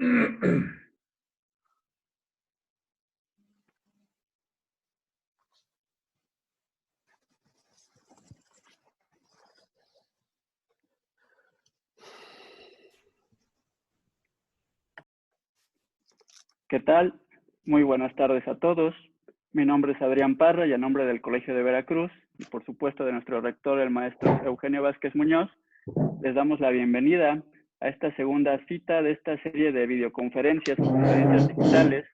¿Qué tal? Muy buenas tardes a todos. Mi nombre es Adrián Parra y a nombre del Colegio de Veracruz y por supuesto de nuestro rector, el maestro Eugenio Vázquez Muñoz, les damos la bienvenida a esta segunda cita de esta serie de videoconferencias o conferencias digitales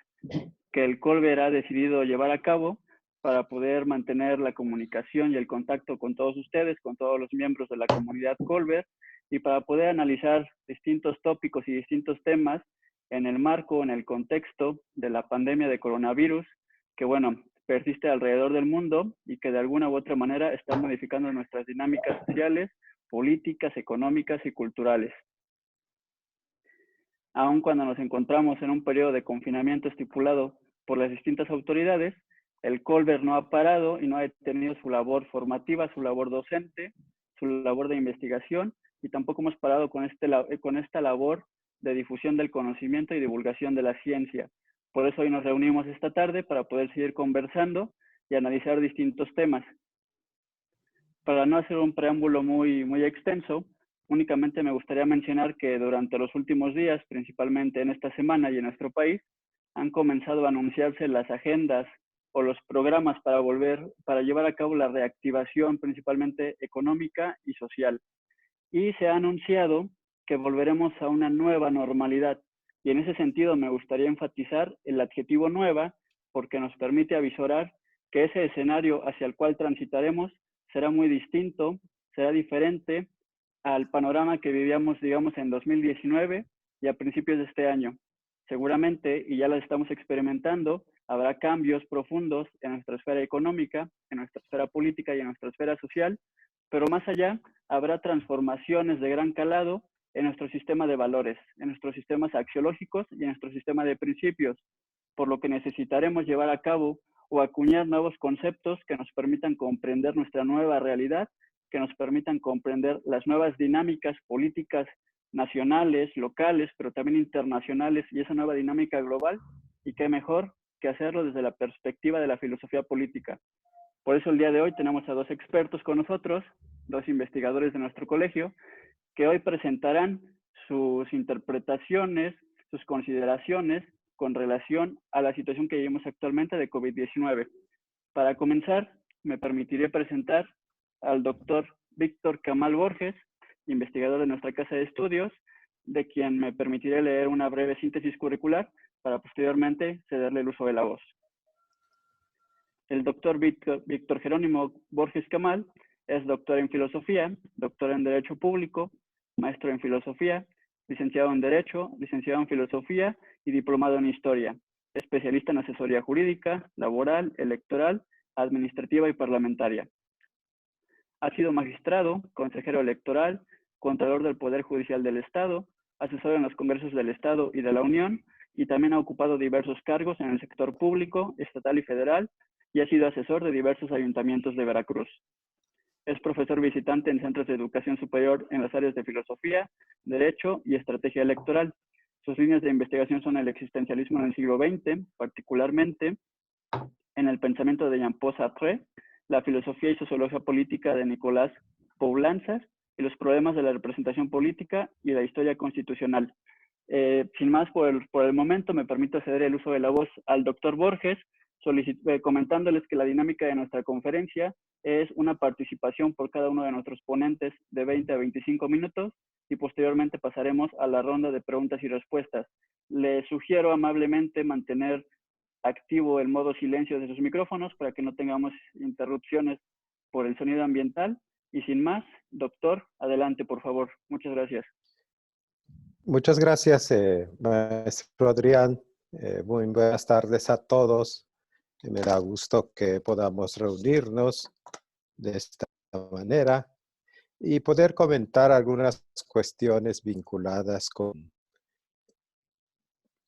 que el Colver ha decidido llevar a cabo para poder mantener la comunicación y el contacto con todos ustedes, con todos los miembros de la comunidad Colver, y para poder analizar distintos tópicos y distintos temas en el marco, en el contexto de la pandemia de coronavirus, que bueno, persiste alrededor del mundo y que de alguna u otra manera está modificando nuestras dinámicas sociales, políticas, económicas y culturales. Aun cuando nos encontramos en un periodo de confinamiento estipulado por las distintas autoridades, el Colver no ha parado y no ha detenido su labor formativa, su labor docente, su labor de investigación, y tampoco hemos parado con esta labor de difusión del conocimiento y divulgación de la ciencia. Por eso hoy nos reunimos esta tarde para poder seguir conversando y analizar distintos temas. Para no hacer un preámbulo muy extenso, únicamente me gustaría mencionar que durante los últimos días, principalmente en esta semana y en nuestro país, han comenzado a anunciarse las agendas o los programas para llevar a cabo la reactivación principalmente económica y social. Y se ha anunciado que volveremos a una nueva normalidad. Y en ese sentido me gustaría enfatizar el adjetivo nueva, porque nos permite avisorar que ese escenario hacia el cual transitaremos será muy distinto, será diferente al panorama que vivíamos, digamos, en 2019 y a principios de este año. Seguramente, y ya lo estamos experimentando, habrá cambios profundos en nuestra esfera económica, en nuestra esfera política y en nuestra esfera social, pero más allá habrá transformaciones de gran calado en nuestro sistema de valores, en nuestros sistemas axiológicos y en nuestro sistema de principios, por lo que necesitaremos llevar a cabo o acuñar nuevos conceptos que nos permitan comprender nuestra nueva realidad, que nos permitan comprender las nuevas dinámicas políticas nacionales, locales, pero también internacionales y esa nueva dinámica global, y qué mejor que hacerlo desde la perspectiva de la filosofía política. Por eso el día de hoy tenemos a dos expertos con nosotros, dos investigadores de nuestro colegio, que hoy presentarán sus interpretaciones, sus consideraciones con relación a la situación que vivimos actualmente de COVID-19. Para comenzar, me permitiré presentar al doctor Víctor Camal Borges, investigador de nuestra casa de estudios, de quien me permitiré leer una breve síntesis curricular para posteriormente cederle el uso de la voz. El doctor Víctor Jerónimo Borges Camal es doctor en filosofía, doctor en Derecho Público, maestro en filosofía, licenciado en Derecho, licenciado en filosofía y diplomado en historia, especialista en asesoría jurídica, laboral, electoral, administrativa y parlamentaria. Ha sido magistrado, consejero electoral, contralor del Poder Judicial del Estado, asesor en los congresos del Estado y de la Unión, y también ha ocupado diversos cargos en el sector público, estatal y federal, y ha sido asesor de diversos ayuntamientos de Veracruz. Es profesor visitante en centros de educación superior en las áreas de filosofía, derecho y estrategia electoral. Sus líneas de investigación son el existencialismo en el siglo XX, particularmente en el pensamiento de Jean-Paul Sartre, la filosofía y sociología política de Nicolás Poulanzas y los problemas de la representación política y la historia constitucional. Sin más, por el momento, me permito ceder el uso de la voz al doctor Borges, comentándoles que la dinámica de nuestra conferencia es una participación por cada uno de nuestros ponentes de 20 a 25 minutos y posteriormente pasaremos a la ronda de preguntas y respuestas. Les sugiero amablemente mantener activo el modo silencio de sus micrófonos para que no tengamos interrupciones por el sonido ambiental. Y sin más, doctor, adelante, por favor. Muchas gracias. Muchas gracias, maestro Adrián. Muy buenas tardes a todos. Me da gusto que podamos reunirnos de esta manera y poder comentar algunas cuestiones vinculadas con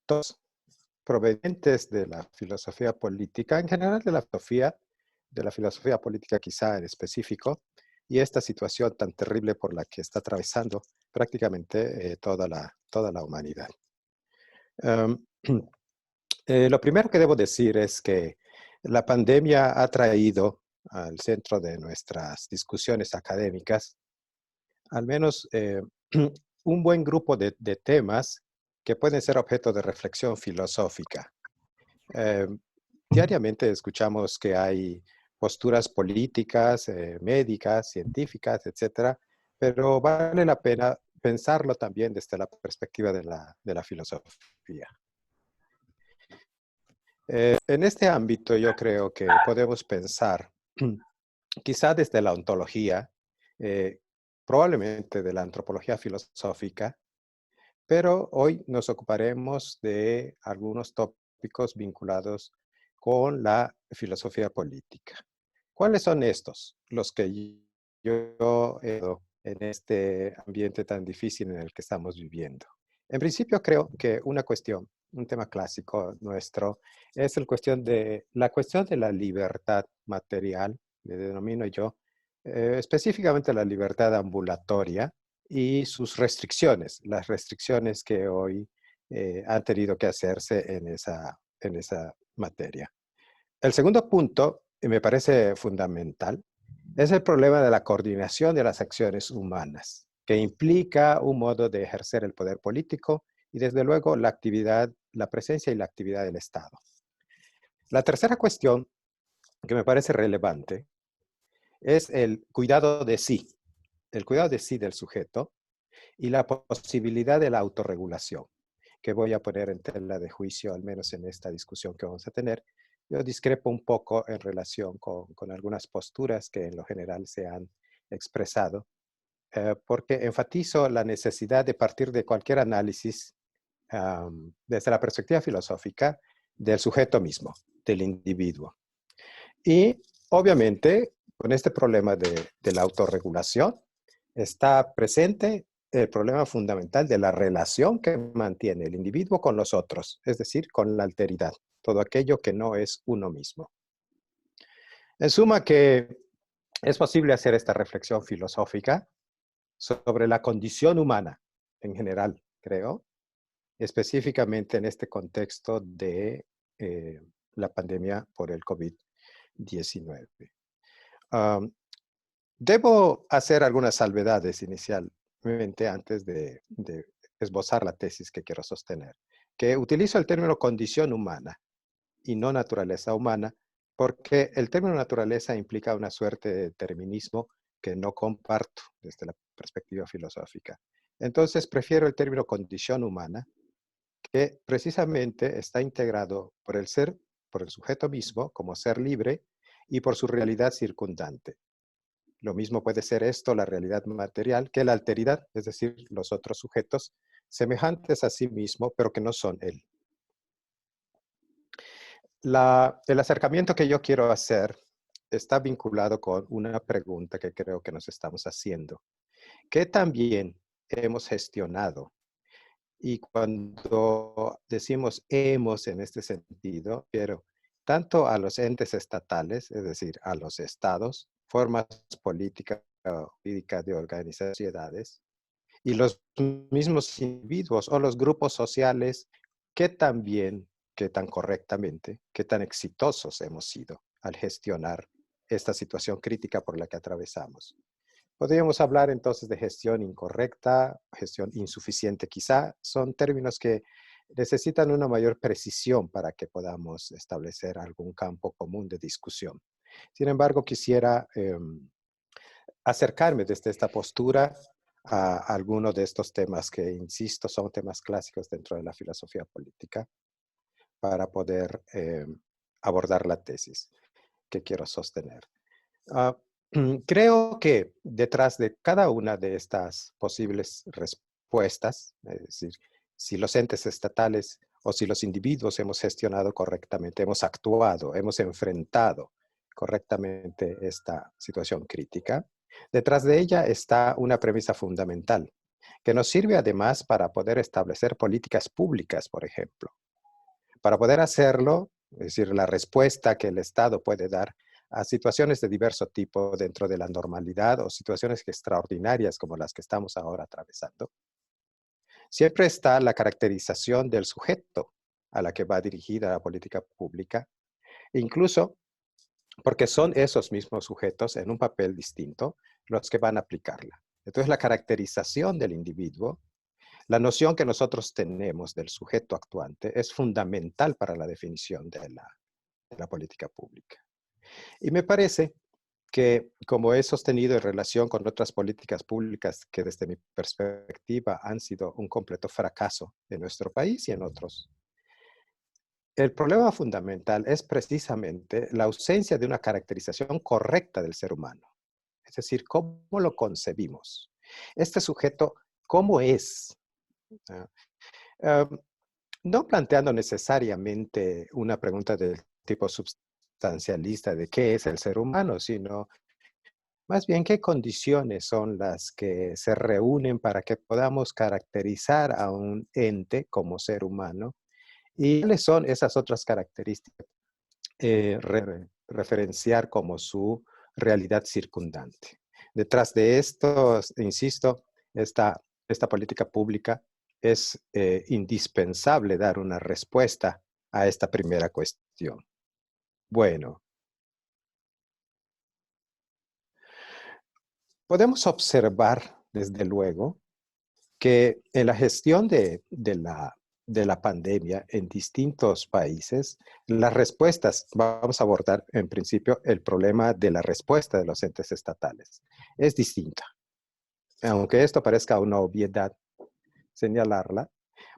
todos provenientes de la filosofía política, en general de la filosofía política quizá en específico, y esta situación tan terrible por la que está atravesando prácticamente toda la humanidad. Um, lo primero que debo decir es que la pandemia ha traído al centro de nuestras discusiones académicas al menos un buen grupo de temas que pueden ser objeto de reflexión filosófica. Eh, Diariamente escuchamos que hay posturas políticas, médicas, científicas, etcétera, pero vale la pena pensarlo también desde la perspectiva de la filosofía. En este ámbito yo creo que podemos pensar, quizá desde la ontología, eh, probablemente de la antropología filosófica, pero hoy nos ocuparemos de algunos tópicos vinculados con la filosofía política. ¿Cuáles son estos? Los que yo he dado en este ambiente tan difícil en el que estamos viviendo. En principio creo que una cuestión, un tema clásico nuestro, es la cuestión de la libertad material, le denomino yo, específicamente la libertad ambulatoria, y sus restricciones, las restricciones que hoy han tenido que hacerse en esa materia. El segundo punto, y me parece fundamental, es el problema de la coordinación de las acciones humanas, que implica un modo de ejercer el poder político y desde luego la actividad, la presencia y la actividad del Estado. La tercera cuestión que me parece relevante es el cuidado de sí, el cuidado de sí del sujeto, y la posibilidad de la autorregulación, que voy a poner en tela de juicio, al menos en esta discusión que vamos a tener. Yo discrepo un poco en relación con algunas posturas que en lo general se han expresado, porque enfatizo la necesidad de partir de cualquier análisis desde la perspectiva filosófica del sujeto mismo, del individuo. Y obviamente, con este problema de la autorregulación, está presente el problema fundamental de la relación que mantiene el individuo con los otros, es decir, con la alteridad, todo aquello que no es uno mismo. En suma, que es posible hacer esta reflexión filosófica sobre la condición humana en general, creo, específicamente en este contexto de la pandemia por el COVID-19. Debo hacer algunas salvedades inicialmente antes de esbozar la tesis que quiero sostener, que utilizo el término condición humana y no naturaleza humana, porque el término naturaleza implica una suerte de determinismo que no comparto desde la perspectiva filosófica. Entonces prefiero el término condición humana, que precisamente está integrado por el ser, por el sujeto mismo como ser libre y por su realidad circundante. Lo mismo puede ser esto, la realidad material, que la alteridad, es decir, los otros sujetos semejantes a sí mismo, pero que no son él. El acercamiento que yo quiero hacer está vinculado con una pregunta que creo que nos estamos haciendo, que también hemos gestionado. Y cuando decimos hemos en este sentido, quiero tanto a los entes estatales, es decir, a los estados, formas políticas o jurídicas de organizaciones, y los mismos individuos o los grupos sociales que también, que tan correctamente, que tan exitosos hemos sido al gestionar esta situación crítica por la que atravesamos. Podríamos hablar entonces de gestión incorrecta, gestión insuficiente quizá, son términos que necesitan una mayor precisión para que podamos establecer algún campo común de discusión. Sin embargo, quisiera acercarme desde esta postura a algunos de estos temas que, insisto, son temas clásicos dentro de la filosofía política para poder abordar la tesis que quiero sostener. Creo que detrás de cada una de estas posibles respuestas, es decir, si los entes estatales o si los individuos hemos gestionado correctamente, hemos actuado, hemos enfrentado correctamente esta situación crítica, detrás de ella está una premisa fundamental, que nos sirve además para poder establecer políticas públicas, por ejemplo. Para poder hacerlo, es decir, la respuesta que el Estado puede dar a situaciones de diverso tipo dentro de la normalidad o situaciones extraordinarias como las que estamos ahora atravesando, Siempre está la caracterización del sujeto a la que va dirigida la política pública, incluso porque son esos mismos sujetos en un papel distinto los que van a aplicarla. Entonces, la caracterización del individuo, la noción que nosotros tenemos del sujeto actuante es fundamental para la definición de la política pública. Y me parece que, como he sostenido en relación con otras políticas públicas que desde mi perspectiva han sido un completo fracaso en nuestro país y en otros, el problema fundamental es precisamente la ausencia de una caracterización correcta del ser humano. Es decir, cómo lo concebimos. Este sujeto, ¿cómo es? Uh, no planteando necesariamente una pregunta del tipo substancialista de qué es el ser humano, sino más bien qué condiciones son las que se reúnen para que podamos caracterizar a un ente como ser humano y cuáles son esas otras características referenciar como su realidad circundante. Detrás de esto, insisto, esta política pública es indispensable dar una respuesta a esta primera cuestión. Bueno, podemos observar, desde luego, que en la gestión de la pandemia en distintos países, las respuestas, vamos a abordar en principio el problema de la respuesta de los entes estatales. Es distinta. Aunque esto parezca una obviedad señalarla,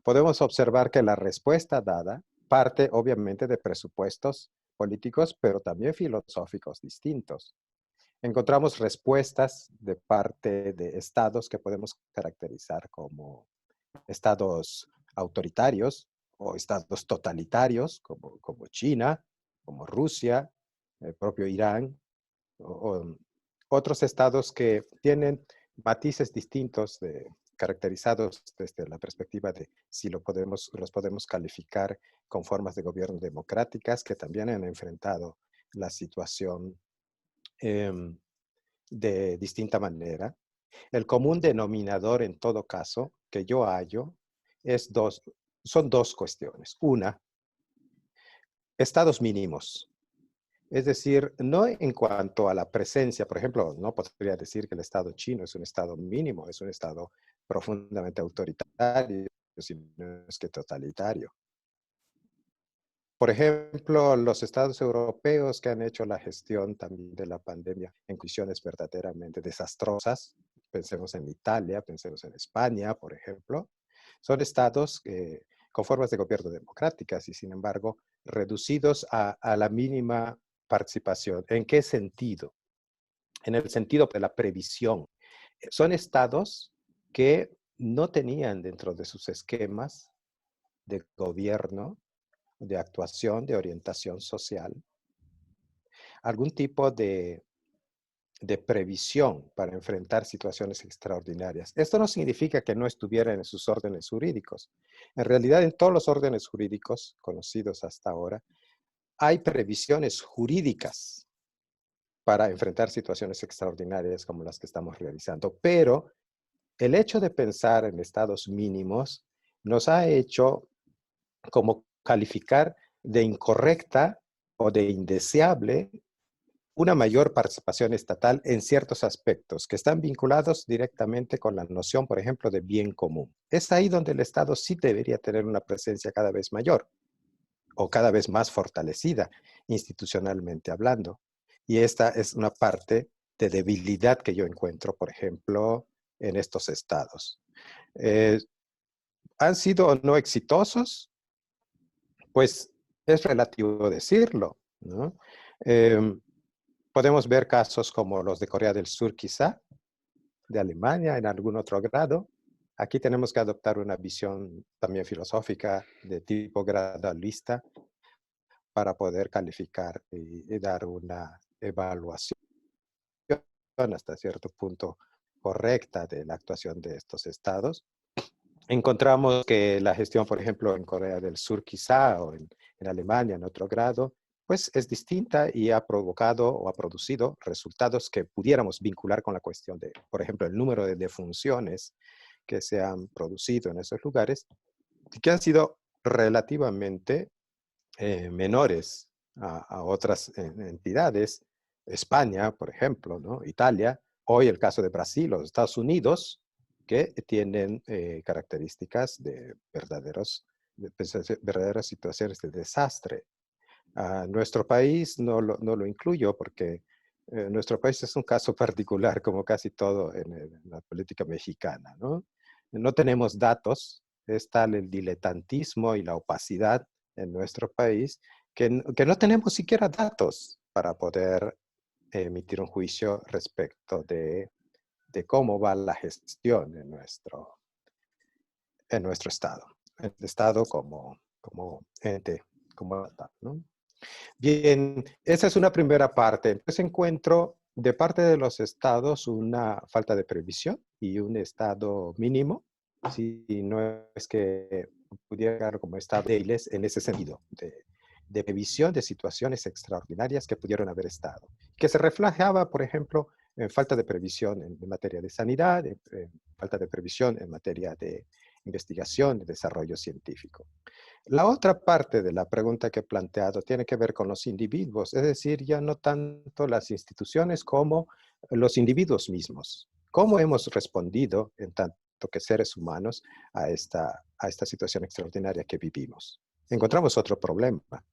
podemos observar que la respuesta dada parte obviamente de presupuestos políticos, pero también filosóficos distintos. Encontramos respuestas de parte de estados que podemos caracterizar como estados autoritarios o estados totalitarios como China, como Rusia, el propio Irán, o otros estados que tienen matices distintos caracterizados desde la perspectiva de si los podemos calificar con formas de gobierno democráticas que también han enfrentado la situación de distinta manera. El común denominador en todo caso que yo hallo son dos cuestiones. Una, estados mínimos. Es decir, no en cuanto a la presencia, por ejemplo, no podría decir que el estado chino es un estado mínimo, es un estado profundamente autoritario, sino es que totalitario. Por ejemplo, los estados europeos que han hecho la gestión también de la pandemia en cuestiones verdaderamente desastrosas, pensemos en Italia, pensemos en España, por ejemplo, son estados con formas de gobierno democráticas y, sin embargo, reducidos a la mínima participación. ¿En qué sentido? En el sentido de la previsión. Son estados que no tenían dentro de sus esquemas de gobierno, de actuación, de orientación social, algún tipo de previsión para enfrentar situaciones extraordinarias. Esto no significa que no estuvieran en sus órdenes jurídicos. En realidad, en todos los órdenes jurídicos conocidos hasta ahora, hay previsiones jurídicas para enfrentar situaciones extraordinarias como las que estamos realizando. Pero el hecho de pensar en estados mínimos nos ha hecho como calificar de incorrecta o de indeseable una mayor participación estatal en ciertos aspectos que están vinculados directamente con la noción, por ejemplo, de bien común. Es ahí donde el Estado sí debería tener una presencia cada vez mayor o cada vez más fortalecida institucionalmente hablando. Y esta es una parte de debilidad que yo encuentro, por ejemplo, en estos estados. ¿Han sido no exitosos? Pues es relativo decirlo, ¿no? Podemos ver casos como los de Corea del Sur quizá, de Alemania en algún otro grado. Aquí tenemos que adoptar una visión también filosófica de tipo gradualista para poder calificar y dar una evaluación hasta cierto punto correcta de la actuación de estos estados. Encontramos que la gestión, por ejemplo, en Corea del Sur quizá, o en Alemania en otro grado, pues es distinta y ha provocado o ha producido resultados que pudiéramos vincular con la cuestión de, por ejemplo, el número de defunciones que se han producido en esos lugares y que han sido relativamente menores a otras entidades. España, por ejemplo, ¿no? Italia, hoy el caso de Brasil, los Estados Unidos, que tienen características de verdaderas situaciones de desastre. Nuestro país no lo incluyo porque nuestro país es un caso particular, como casi todo en la política mexicana, ¿no? No tenemos datos, es tal el diletantismo y la opacidad en nuestro país que no tenemos siquiera datos para poder emitir un juicio respecto de cómo va la gestión en nuestro Estado, el Estado como ente, como tal, ¿no? Bien, esa es una primera parte. Entonces encuentro de parte de los estados una falta de previsión y un estado mínimo, si no es que pudiera llegar como estado débiles en ese sentido, de previsión de situaciones extraordinarias que pudieron haber estado, que se reflejaba, por ejemplo, en falta de previsión en materia de sanidad, en falta de previsión en materia de investigación y desarrollo científico. La otra parte de la pregunta que he planteado tiene que ver con los individuos, es decir, ya no tanto las instituciones como los individuos mismos. ¿Cómo hemos respondido en tanto que seres humanos a esta situación extraordinaria que vivimos? Encontramos otro problema.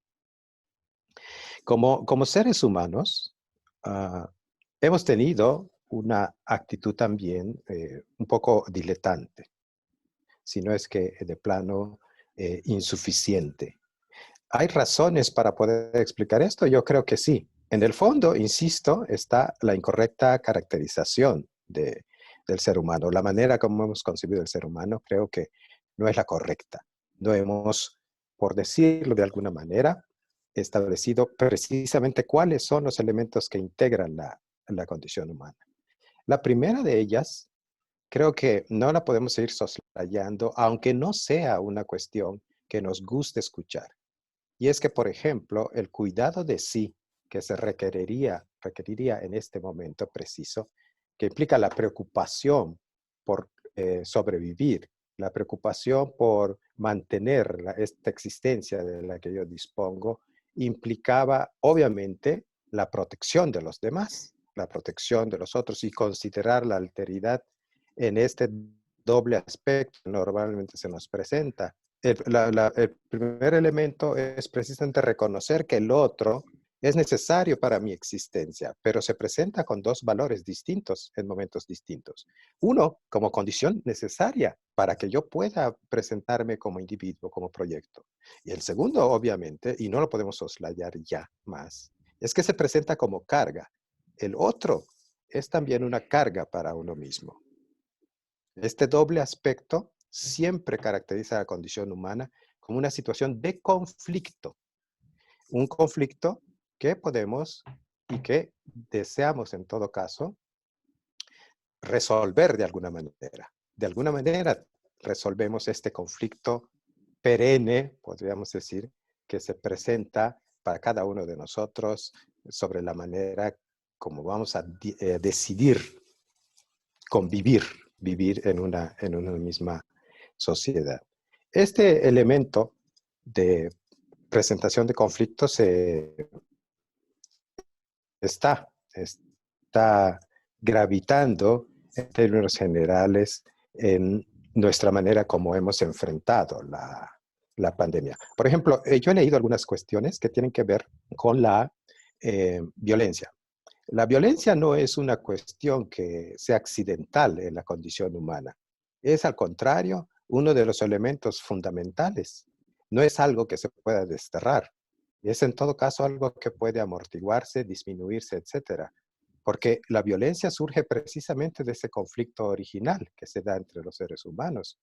Como seres humanos, hemos tenido una actitud también un poco diletante, si no es que de plano insuficiente. ¿Hay razones para poder explicar esto? Yo creo que sí. En el fondo, insisto, está la incorrecta caracterización del ser humano. La manera como hemos concebido el ser humano creo que no es la correcta. No hemos, por decirlo de alguna manera, establecido precisamente cuáles son los elementos que integran la condición humana. La primera de ellas, creo que no la podemos seguir soslayando, aunque no sea una cuestión que nos guste escuchar. Y es que, por ejemplo, el cuidado de sí que se requeriría en este momento preciso, que implica la preocupación por sobrevivir, la preocupación por mantener esta existencia de la que yo dispongo, implicaba obviamente la protección de los demás, la protección de los otros y considerar la alteridad en este doble aspecto que normalmente se nos presenta. El primer elemento es precisamente reconocer que el otro es necesario para mi existencia, pero se presenta con dos valores distintos en momentos distintos. Uno, como condición necesaria para que yo pueda presentarme como individuo, como proyecto. Y el segundo, obviamente, y no lo podemos soslayar ya más, es que se presenta como carga. El otro es también una carga para uno mismo. Este doble aspecto siempre caracteriza a la condición humana como una situación de conflicto. Un conflicto que podemos y que deseamos en todo caso resolver de alguna manera. De alguna manera resolvemos este conflicto perenne, podríamos decir, que se presenta para cada uno de nosotros sobre la manera como vamos a decidir convivir, vivir en una misma sociedad. Este elemento de presentación de conflictos está gravitando en términos generales en nuestra manera como hemos enfrentado la pandemia. Por ejemplo, yo he leído algunas cuestiones que tienen que ver con la violencia. La violencia no es una cuestión que sea accidental en la condición humana. Es al contrario uno de los elementos fundamentales. No es algo que se pueda desterrar. Es en todo caso algo que puede amortiguarse, disminuirse, etcétera. Porque la violencia surge precisamente de ese conflicto original que se da entre los seres humanos.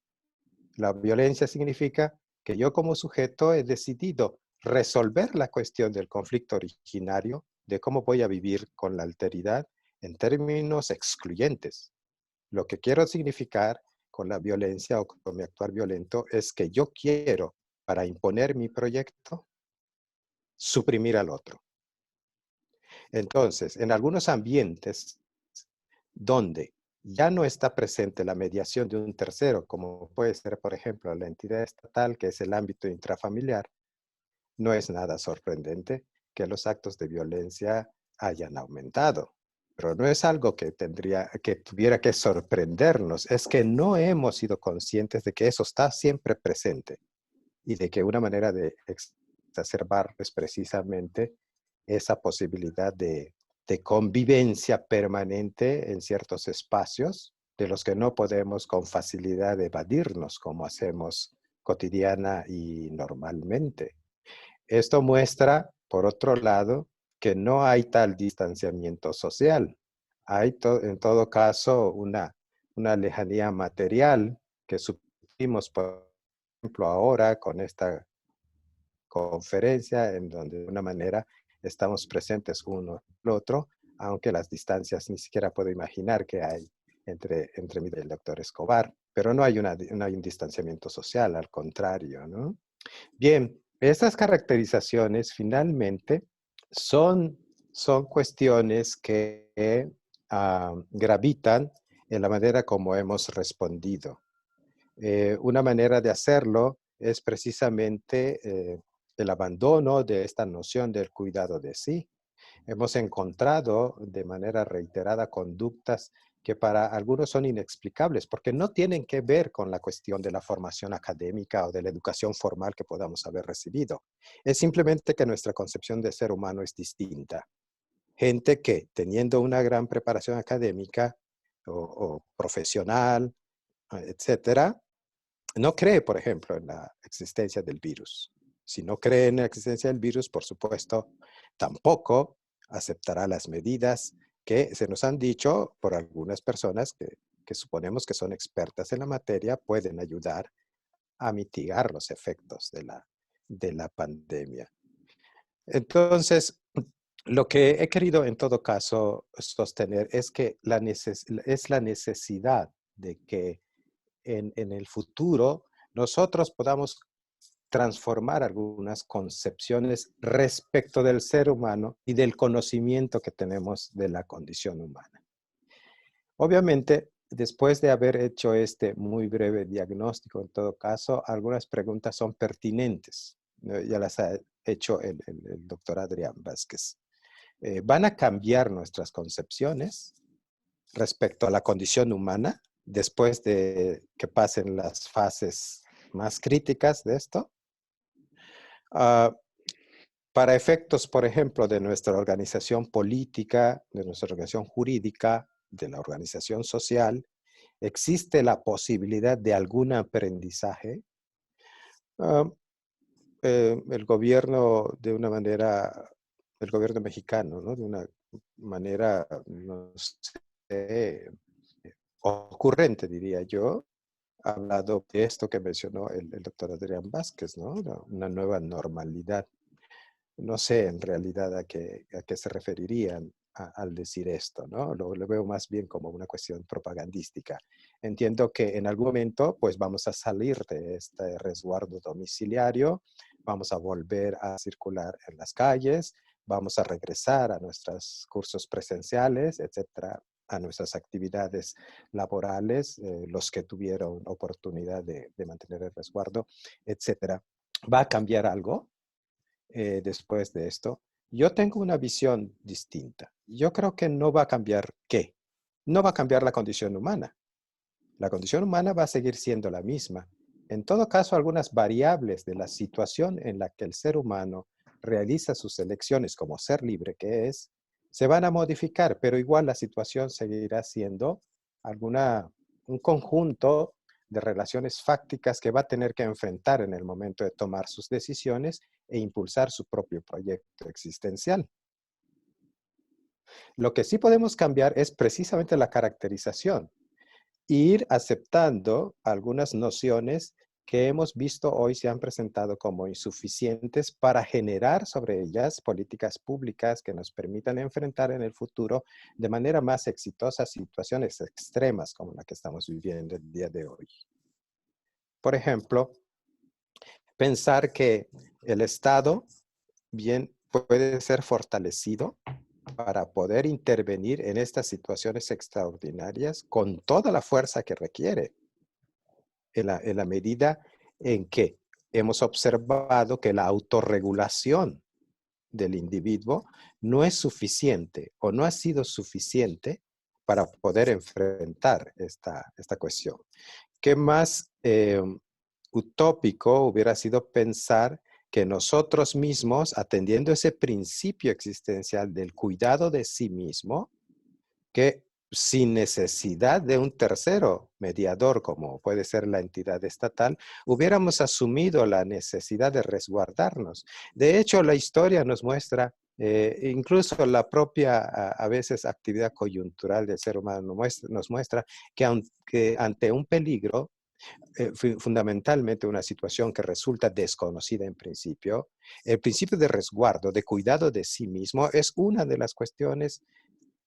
La violencia significa que yo como sujeto he decidido resolver la cuestión del conflicto originario de cómo voy a vivir con la alteridad en términos excluyentes. Lo que quiero significar con la violencia o con mi actuar violento es que yo quiero, para imponer mi proyecto, suprimir al otro. Entonces, en algunos ambientes donde ya no está presente la mediación de un tercero, como puede ser, por ejemplo, la entidad estatal, que es el ámbito intrafamiliar, no es nada sorprendente que los actos de violencia hayan aumentado. Pero no es algo que tuviera que sorprendernos, es que no hemos sido conscientes de que eso está siempre presente y de que una manera de exacerbar es precisamente esa posibilidad de convivencia permanente en ciertos espacios de los que no podemos con facilidad evadirnos como hacemos cotidiana y normalmente. Esto muestra, por otro lado, que no hay tal distanciamiento social. Hay en todo caso una lejanía material que supimos, por ejemplo, ahora con esta conferencia, en donde de una manera estamos presentes uno y el otro, aunque las distancias ni siquiera puedo imaginar que hay entre mí y el doctor Escobar, pero no hay un distanciamiento social, al contrario, ¿no? Bien, estas caracterizaciones finalmente son, son cuestiones que gravitan en la manera como hemos respondido. Una manera de hacerlo es precisamente el abandono de esta noción del cuidado de sí. Hemos encontrado de manera reiterada conductas que para algunos son inexplicables porque no tienen que ver con la cuestión de la formación académica o de la educación formal que podamos haber recibido. Es simplemente que nuestra concepción de ser humano es distinta. Gente que teniendo una gran preparación académica o profesional, etcétera, no cree, por ejemplo, en la existencia del virus. Si no cree en la existencia del virus, por supuesto, tampoco aceptará las medidas que se nos han dicho por algunas personas que suponemos que son expertas en la materia, pueden ayudar a mitigar los efectos de la pandemia. Entonces, lo que he querido en todo caso sostener es que es la necesidad de que en el futuro nosotros podamos transformar algunas concepciones respecto del ser humano y del conocimiento que tenemos de la condición humana. Obviamente, después de haber hecho este muy breve diagnóstico, en todo caso, algunas preguntas son pertinentes. Ya las ha hecho el doctor Adrián Vázquez. ¿Van a cambiar nuestras concepciones respecto a la condición humana después de que pasen las fases más críticas de esto? Para efectos, por ejemplo, de nuestra organización política, de nuestra organización jurídica, de la organización social, ¿existe la posibilidad de algún aprendizaje? Uh, el gobierno de una manera, el gobierno mexicano, ¿no? De una manera, no sé, ocurrente, diría yo, ha hablado de esto que mencionó el doctor Adrián Vázquez, ¿no? Una nueva normalidad. No sé en realidad a qué se referirían al decir esto, ¿no? Lo veo más bien como una cuestión propagandística. Entiendo que en algún momento pues vamos a salir de este resguardo domiciliario, vamos a volver a circular en las calles, vamos a regresar a nuestros cursos presenciales, etcétera, a nuestras actividades laborales, los que tuvieron oportunidad de mantener el resguardo, etcétera. ¿Va a cambiar algo después de esto? Yo tengo una visión distinta. Yo creo que no va a cambiar ¿qué? No va a cambiar la condición humana. La condición humana va a seguir siendo la misma. En todo caso, algunas variables de la situación en la que el ser humano realiza sus elecciones como ser libre que es, se van a modificar, pero igual la situación seguirá siendo un conjunto de relaciones fácticas que va a tener que enfrentar en el momento de tomar sus decisiones e impulsar su propio proyecto existencial. Lo que sí podemos cambiar es precisamente la caracterización, ir aceptando algunas nociones que hemos visto hoy se han presentado como insuficientes para generar sobre ellas políticas públicas que nos permitan enfrentar en el futuro de manera más exitosa situaciones extremas como la que estamos viviendo el día de hoy. Por ejemplo, pensar que el Estado bien puede ser fortalecido para poder intervenir en estas situaciones extraordinarias con toda la fuerza que requiere, en la medida en que hemos observado que la autorregulación del individuo no es suficiente o no ha sido suficiente para poder enfrentar esta cuestión. ¿Qué más utópico hubiera sido pensar que nosotros mismos, atendiendo ese principio existencial del cuidado de sí mismo, que sin necesidad de un tercero mediador, como puede ser la entidad estatal, hubiéramos asumido la necesidad de resguardarnos? De hecho, la historia nos muestra, incluso la propia, a veces, actividad coyuntural del ser humano nos muestra que aunque ante un peligro, fundamentalmente una situación que resulta desconocida en principio, el principio de resguardo, de cuidado de sí mismo, es una de las cuestiones.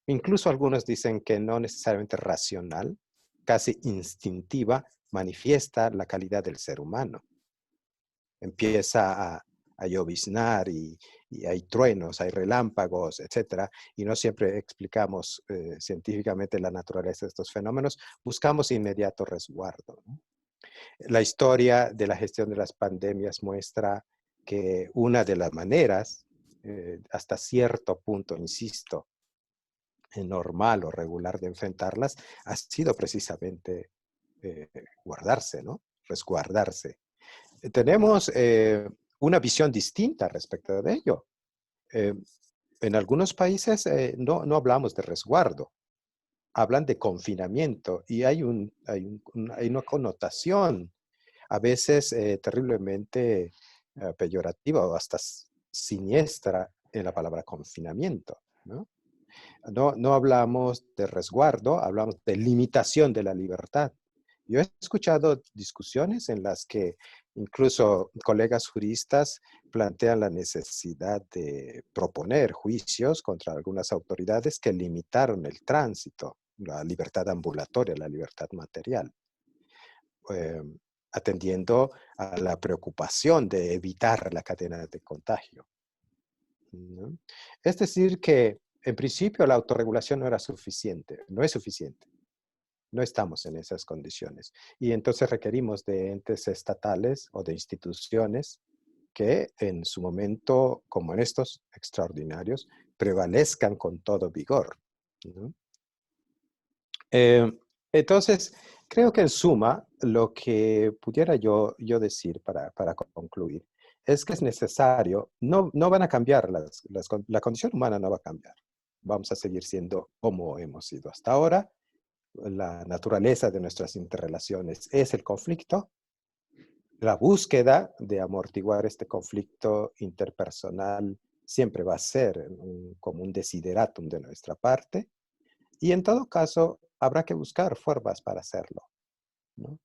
Incluso algunos dicen que no necesariamente racional, casi instintiva, manifiesta la calidad del ser humano. Empieza a lloviznar y hay truenos, hay relámpagos, etcétera, y no siempre explicamos científicamente la naturaleza de estos fenómenos, buscamos inmediato resguardo, ¿no? La historia de la gestión de las pandemias muestra que una de las maneras, hasta cierto punto, insisto, normal o regular de enfrentarlas, ha sido precisamente guardarse, ¿no? Resguardarse. Tenemos una visión distinta respecto de ello. Eh, en algunos países no hablamos de resguardo, hablan de confinamiento y hay una connotación a veces terriblemente peyorativa o hasta siniestra en la palabra confinamiento, ¿no? No hablamos de resguardo, hablamos de limitación de la libertad. Yo he escuchado discusiones en las que incluso colegas juristas plantean la necesidad de proponer juicios contra algunas autoridades que limitaron el tránsito, la libertad ambulatoria, la libertad material, eh, atendiendo a la preocupación de evitar la cadena de contagio, ¿no? Es decir, que en principio la autorregulación no era suficiente, no es suficiente. No estamos en esas condiciones. Y entonces requerimos de entes estatales o de instituciones que en su momento, como en estos extraordinarios, prevalezcan con todo vigor, ¿no? Eh, entonces, creo que en suma, lo que pudiera yo decir para concluir es que es necesario, no van a cambiar, la condición humana no va a cambiar. Vamos a seguir siendo como hemos sido hasta ahora. La naturaleza de nuestras interrelaciones es el conflicto. La búsqueda de amortiguar este conflicto interpersonal siempre va a ser como un desideratum de nuestra parte. Y en todo caso, habrá que buscar formas para hacerlo, ¿no?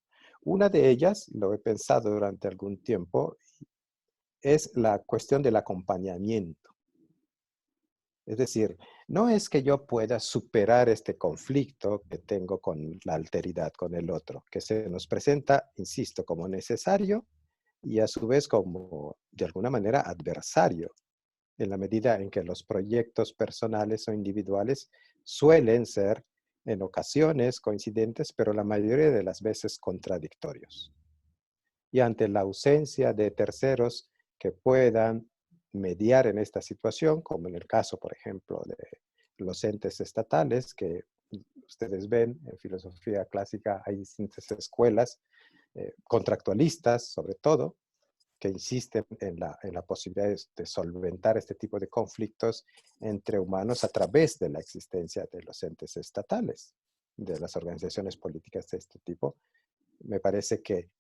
Una de ellas, lo he pensado durante algún tiempo, es la cuestión del acompañamiento. Es decir, no es que yo pueda superar este conflicto que tengo con la alteridad, con el otro, que se nos presenta, insisto, como necesario y a su vez como, de alguna manera, adversario, en la medida en que los proyectos personales o individuales suelen ser en ocasiones coincidentes, pero la mayoría de las veces contradictorios. Y ante la ausencia de terceros que puedan mediar en esta situación, como en el caso, por ejemplo, de los entes estatales, que ustedes ven en filosofía clásica hay distintas escuelas contractualistas, sobre todo, que insisten en la posibilidad de solventar este tipo de conflictos entre humanos a través de la existencia de los entes estatales, de las organizaciones políticas de este tipo. Me parece que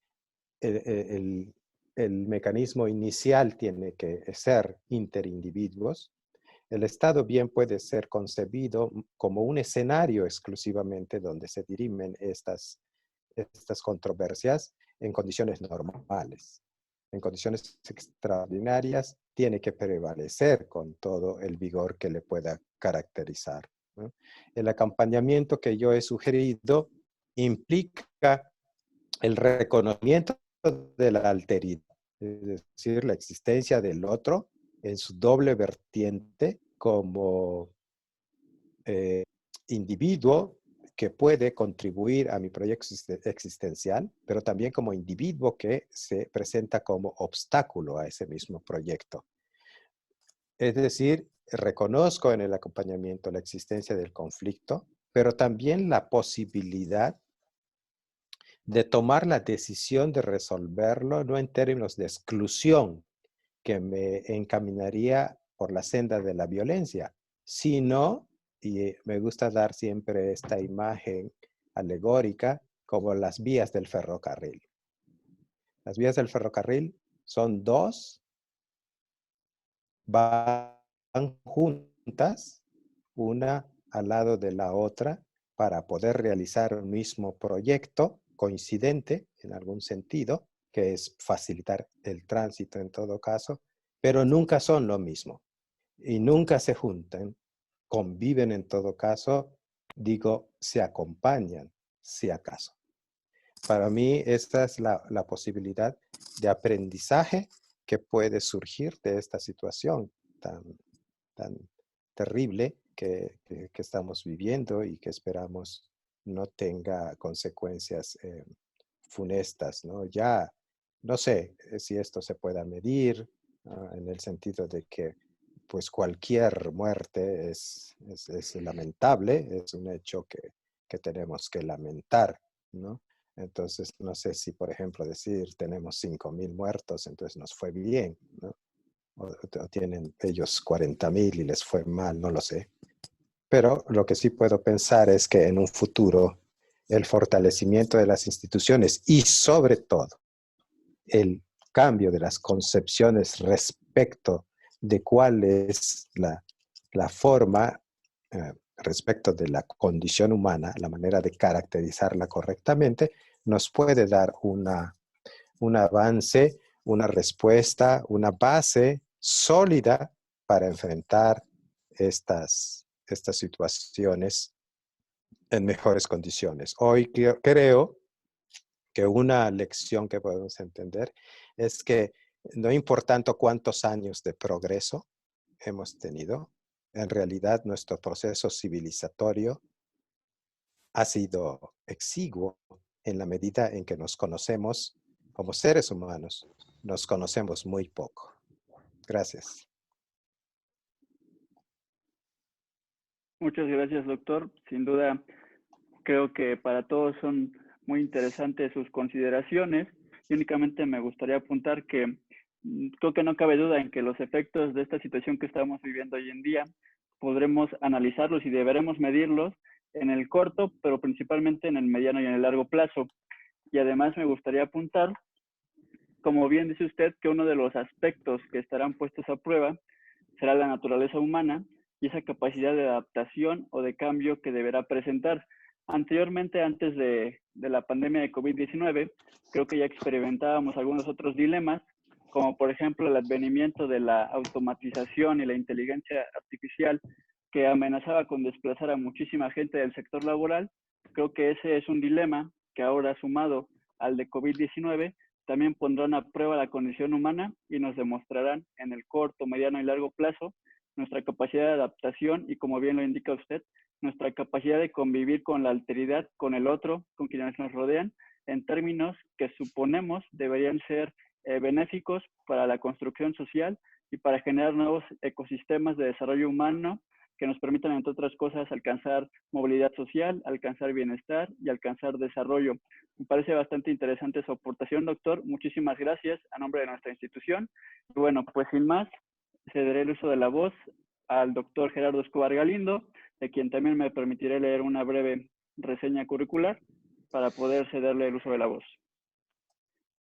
el, el mecanismo inicial tiene que ser interindividuos. El Estado bien puede ser concebido como un escenario exclusivamente donde se dirimen estas controversias en condiciones normales. En condiciones extraordinarias tiene que prevalecer con todo el vigor que le pueda caracterizar, ¿no? El acompañamiento que yo he sugerido implica el reconocimiento de la alteridad, es decir, la existencia del otro en su doble vertiente como eh, individuo que puede contribuir a mi proyecto existencial, pero también como individuo que se presenta como obstáculo a ese mismo proyecto. Es decir, reconozco en el acompañamiento la existencia del conflicto, pero también la posibilidad de tomar la decisión de resolverlo, no en términos de exclusión, que me encaminaría por la senda de la violencia, sino, y me gusta dar siempre esta imagen alegórica, como las vías del ferrocarril. Las vías del ferrocarril son dos, van juntas, una al lado de la otra, para poder realizar un mismo proyecto coincidente en algún sentido, que es facilitar el tránsito en todo caso, pero nunca son lo mismo y nunca se juntan, conviven en todo caso, digo, se acompañan, si acaso. Para mí esta es la posibilidad de aprendizaje que puede surgir de esta situación tan terrible que estamos viviendo y que esperamos no tenga consecuencias funestas, ¿no? Ya no sé si esto se pueda medir en el sentido de que pues cualquier muerte es lamentable, es un hecho que tenemos que lamentar, ¿no? Entonces, no sé si, por ejemplo, decir tenemos 5.000 muertos, entonces nos fue bien, ¿no? O tienen ellos 40.000 y les fue mal, no lo sé. Pero lo que sí puedo pensar es que en un futuro el fortalecimiento de las instituciones y sobre todo el cambio de las concepciones respecto de cuál es la forma respecto de la condición humana, la manera de caracterizarla correctamente, nos puede dar un avance, una respuesta, una base sólida para enfrentar estas situaciones en mejores condiciones. Hoy creo que una lección que podemos entender es que no importando cuántos años de progreso hemos tenido, en realidad nuestro proceso civilizatorio ha sido exiguo en la medida en que nos conocemos como seres humanos, nos conocemos muy poco. Gracias. Muchas gracias, doctor. Sin duda, creo que para todos son muy interesantes sus consideraciones y únicamente me gustaría apuntar que creo que no cabe duda en que los efectos de esta situación que estamos viviendo hoy en día podremos analizarlos y deberemos medirlos en el corto, pero principalmente en el mediano y en el largo plazo. Y además me gustaría apuntar, como bien dice usted, que uno de los aspectos que estarán puestos a prueba será la naturaleza humana y esa capacidad de adaptación o de cambio que deberá presentar. Anteriormente, antes de la pandemia de COVID-19, creo que ya experimentábamos algunos otros dilemas, como por ejemplo el advenimiento de la automatización y la inteligencia artificial que amenazaba con desplazar a muchísima gente del sector laboral. Creo que ese es un dilema que ahora, sumado al de COVID-19, también pondrán a prueba la condición humana y nos demostrarán en el corto, mediano y largo plazo nuestra capacidad de adaptación y, como bien lo indica usted, nuestra capacidad de convivir con la alteridad, con el otro, con quienes nos rodean, en términos que suponemos deberían ser benéficos para la construcción social y para generar nuevos ecosistemas de desarrollo humano que nos permitan, entre otras cosas, alcanzar movilidad social, alcanzar bienestar y alcanzar desarrollo. Me parece bastante interesante su aportación, doctor. Muchísimas gracias a nombre de nuestra institución. Y bueno, pues sin más, cederé el uso de la voz al doctor Gerardo Escobar Galindo, de quien también me permitiré leer una breve reseña curricular para poder cederle el uso de la voz.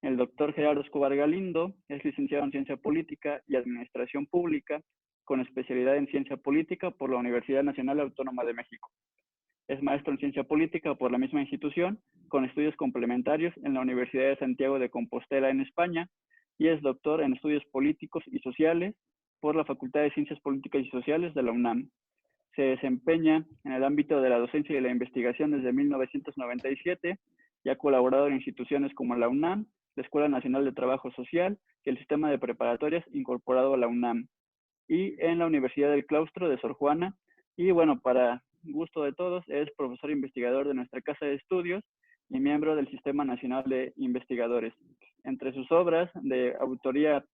El doctor Gerardo Escobar Galindo es licenciado en Ciencia Política y Administración Pública, con especialidad en Ciencia Política por la Universidad Nacional Autónoma de México. Es maestro en Ciencia Política por la misma institución, con estudios complementarios en la Universidad de Santiago de Compostela en España, y es doctor en Estudios Políticos y Sociales por la Facultad de Ciencias Políticas y Sociales de la UNAM. Se desempeña en el ámbito de la docencia y la investigación desde 1997 y ha colaborado en instituciones como la UNAM, la Escuela Nacional de Trabajo Social y el Sistema de Preparatorias incorporado a la UNAM, y en la Universidad del Claustro de Sor Juana. Y bueno, para gusto de todos, es profesor investigador de nuestra casa de estudios y miembro del Sistema Nacional de Investigadores. Entre sus obras de autoría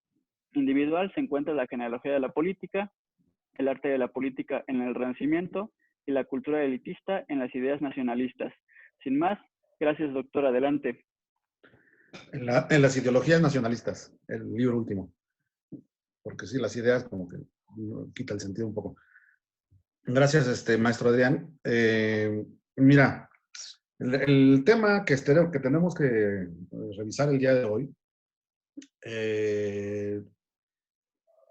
individual se encuentra La genealogía de la política, El arte de la política en el Renacimiento y la cultura elitista en las ideas nacionalistas. Sin más, gracias, doctor. Adelante. En las ideologías nacionalistas, el libro último. Porque sí, las ideas como que quita el sentido un poco. Gracias, maestro Adrián. Mira, el tema que tenemos que revisar el día de hoy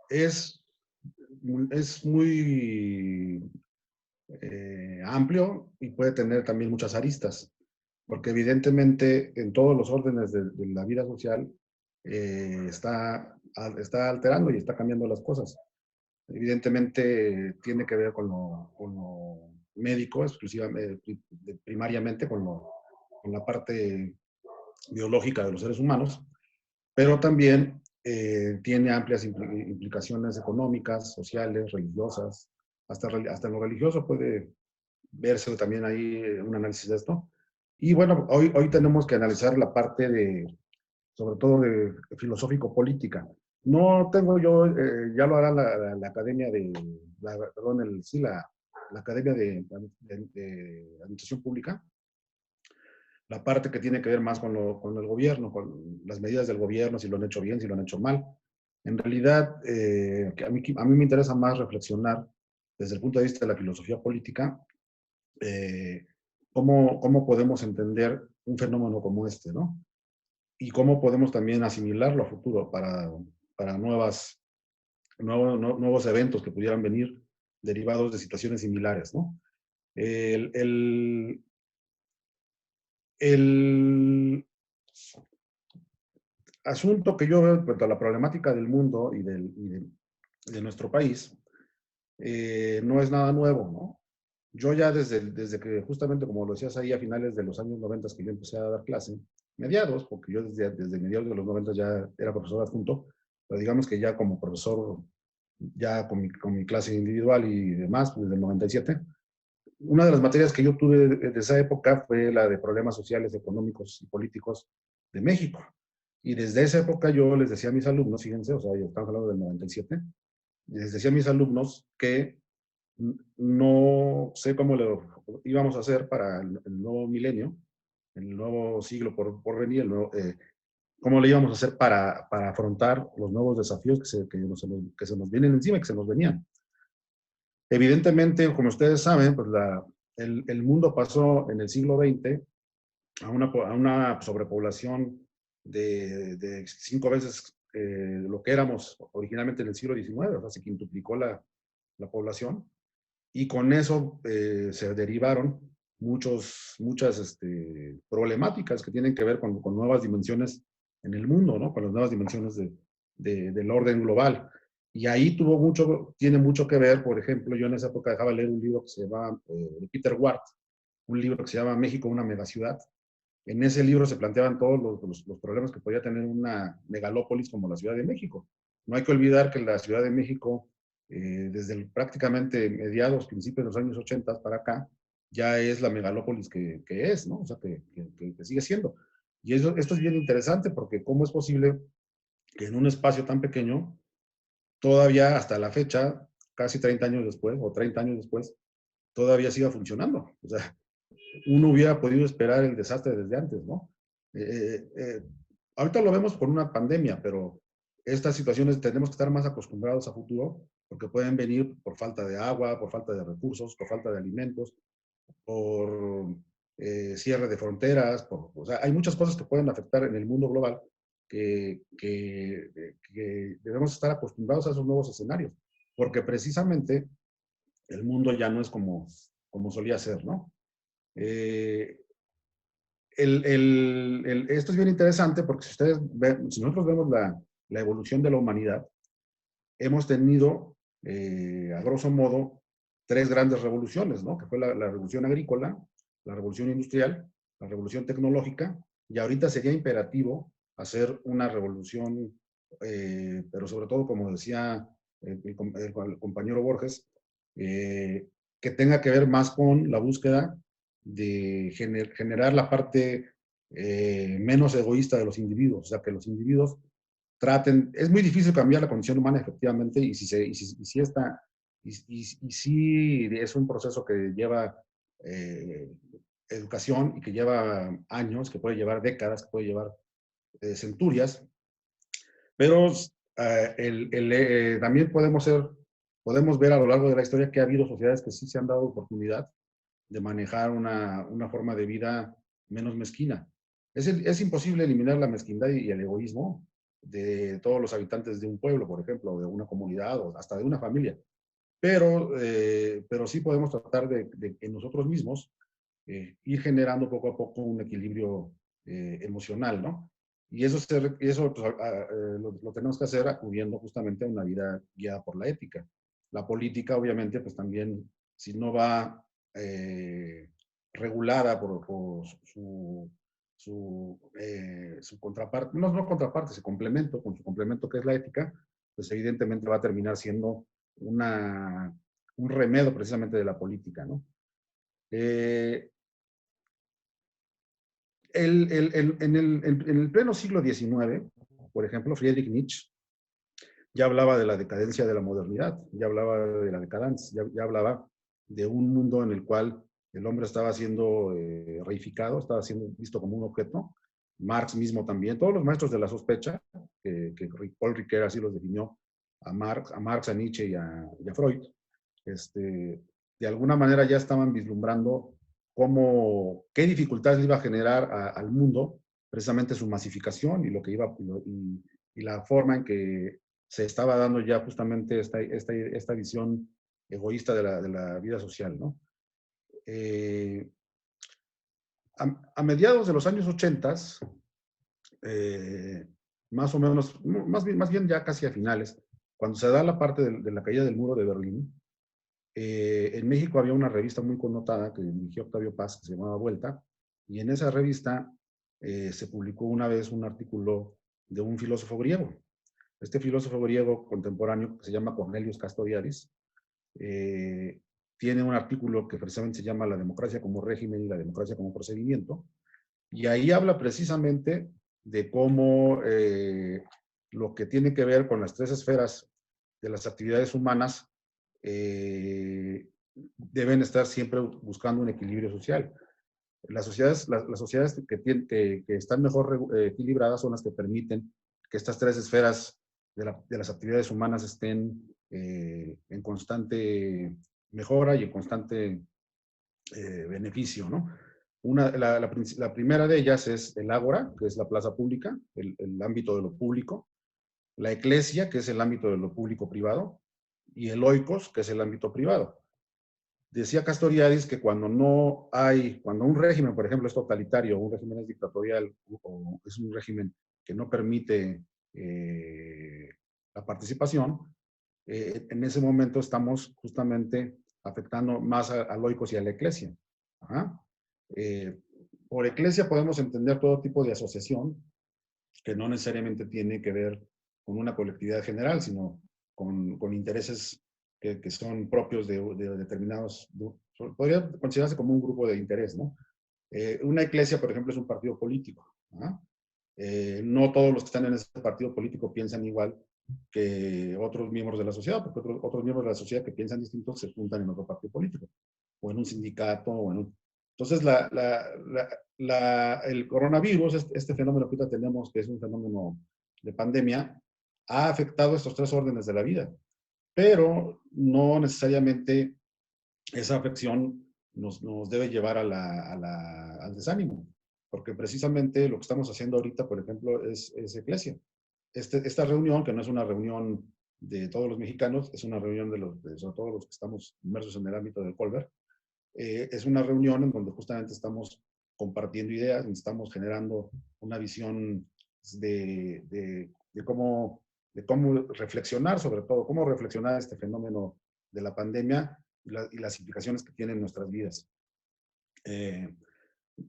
es muy amplio y puede tener también muchas aristas, porque evidentemente en todos los órdenes de la vida social está alterando y está cambiando las cosas. Evidentemente tiene que ver con lo médico, exclusivamente, primariamente con la parte biológica de los seres humanos, pero también tiene amplias implicaciones económicas, sociales, religiosas, hasta en lo religioso puede verse también ahí un análisis de esto. Y bueno, hoy tenemos que analizar la parte sobre todo de filosófico-política. No tengo yo, ya lo hará la Academia la Academia de Administración Pública, la parte que tiene que ver más con el gobierno, con las medidas del gobierno, si lo han hecho bien, si lo han hecho mal. En realidad, a mí me interesa más reflexionar desde el punto de vista de la filosofía política, cómo podemos entender un fenómeno como este, ¿no? Y cómo podemos también asimilarlo a futuro para nuevos eventos que pudieran venir derivados de situaciones similares, ¿no? El asunto que yo veo respecto a la problemática del mundo y de nuestro país no es nada nuevo, ¿no? Yo ya desde que justamente, como lo decías ahí, a finales de los años 90 que yo empecé a dar clase, mediados, porque yo desde mediados de los 90 ya era profesor adjunto, pero digamos que ya como profesor, ya con mi clase individual y demás, pues desde el 97, una de las materias que yo tuve de esa época fue la de problemas sociales, económicos y políticos de México. Y desde esa época yo les decía a mis alumnos, fíjense, o sea, estamos hablando del 97, les decía a mis alumnos que no sé cómo lo íbamos a hacer para el nuevo milenio, el nuevo siglo por venir, cómo le íbamos a hacer para afrontar los nuevos desafíos que se nos vienen encima y que se nos venían. Evidentemente, como ustedes saben, pues el mundo pasó en el siglo XX a una sobrepoblación de 5 veces lo que éramos originalmente en el siglo XIX, o sea, se quintuplicó la población. Y con eso se derivaron muchas problemáticas que tienen que ver con nuevas dimensiones en el mundo, ¿no? Con las nuevas dimensiones del orden global. Y ahí tiene mucho que ver, por ejemplo, yo en esa época dejaba leer un libro que se llama, de Peter Ward, un libro que se llama México, una megaciudad. En ese libro se planteaban todos los problemas que podía tener una megalópolis como la Ciudad de México. No hay que olvidar que la Ciudad de México, desde prácticamente mediados, principios de los años 80 para acá, ya es la megalópolis que es, ¿no? O sea, que sigue siendo. Y esto es bien interesante porque cómo es posible que en un espacio tan pequeño, todavía hasta la fecha, casi 30 años después, o 30 años después, todavía siga funcionando. O sea, uno hubiera podido esperar el desastre desde antes, ¿no? Ahorita lo vemos por una pandemia, pero estas situaciones tenemos que estar más acostumbrados a futuro porque pueden venir por falta de agua, por falta de recursos, por falta de alimentos, por cierre de fronteras, o sea, hay muchas cosas que pueden afectar en el mundo global que debemos estar acostumbrados a esos nuevos escenarios, porque precisamente el mundo ya no es como solía ser, ¿no? Esto es bien interesante porque si nosotros vemos la evolución de la humanidad, hemos tenido, a grosso modo, 3 grandes revoluciones, ¿no? Que fue la revolución agrícola, la revolución industrial, la revolución tecnológica, y ahorita sería imperativo hacer una revolución, pero sobre todo, como decía el compañero Borges, que tenga que ver más con la búsqueda de generar la parte menos egoísta de los individuos, o sea, que los individuos traten, es muy difícil cambiar la condición humana, efectivamente, y si es un proceso que lleva educación y que lleva años, que puede llevar décadas, que puede llevar centurias, pero también podemos ver a lo largo de la historia que ha habido sociedades que sí se han dado oportunidad de manejar una forma de vida menos mezquina. Es imposible eliminar la mezquindad y el egoísmo de todos los habitantes de un pueblo, por ejemplo, o de una comunidad, o hasta de una familia. Pero sí podemos tratar de en nosotros mismos ir generando poco a poco un equilibrio emocional, ¿no? Y eso pues, lo tenemos que hacer acudiendo justamente a una vida guiada por la ética. La política, obviamente, pues también, si no va regulada por su contraparte, no contraparte, su complemento, con su complemento que es la ética, pues evidentemente va a terminar siendo un remedio precisamente de la política, ¿no? En el pleno siglo XIX, por ejemplo, Friedrich Nietzsche ya hablaba de la decadencia de la modernidad, ya hablaba de la decadencia, ya hablaba de un mundo en el cual el hombre estaba siendo reificado, estaba siendo visto como un objeto. Marx mismo también, todos los maestros de la sospecha, que Paul Ricoeur así los definió, a Marx, a Nietzsche y a Freud, de alguna manera ya estaban vislumbrando qué dificultades iba a generar al mundo precisamente su masificación y y la forma en que se estaba dando ya justamente esta visión egoísta de la vida social, ¿no? A mediados de los años 80, más o menos, más bien ya casi a finales, cuando se da la parte de la caída del muro de Berlín, en México había una revista muy connotada que dirigió Octavio Paz, que se llamaba Vuelta, y en esa revista se publicó una vez un artículo de un filósofo griego. Este filósofo griego contemporáneo, que se llama Cornelius Castoriadis, tiene un artículo que precisamente se llama La democracia como régimen y la democracia como procedimiento, y ahí habla precisamente de cómo lo que tiene que ver con las tres esferas de las actividades humanas deben estar siempre buscando un equilibrio social. Las sociedades que están mejor equilibradas son las que permiten que estas tres esferas de las actividades humanas estén en constante mejora y en constante beneficio, ¿no? La primera de ellas es el ágora, que es la plaza pública, el ámbito de lo público, la eclesia, que es el ámbito de lo público-privado, y el oikos, que es el ámbito privado. Decía Castoriadis que cuando un régimen, por ejemplo, es totalitario, un régimen es dictatorial, o es un régimen que no permite la participación, en ese momento estamos justamente afectando más al oikos y a la eclesia. Por eclesia podemos entender todo tipo de asociación que no necesariamente tiene que ver con una colectividad general, sino con intereses que son propios de determinados, podría considerarse como un grupo de interés, ¿no? Una iglesia, por ejemplo, es un partido político. No todos los que están en ese partido político piensan igual que otros miembros de la sociedad, porque otros miembros de la sociedad que piensan distintos se juntan en otro partido político, o en un sindicato, Entonces, el coronavirus, este fenómeno que ahorita tenemos, que es un fenómeno de pandemia, ha afectado estos tres órdenes de la vida, pero no necesariamente esa afección nos debe llevar al desánimo, porque precisamente lo que estamos haciendo ahorita, por ejemplo, es eclesia. Esta reunión, que no es una reunión de todos los mexicanos, es una reunión sobre todo los que estamos inmersos en el ámbito del Colbert, es una reunión en donde justamente estamos compartiendo ideas, estamos generando una visión de cómo reflexionar, sobre todo, cómo reflexionar este fenómeno de la pandemia y las implicaciones que tiene en nuestras vidas.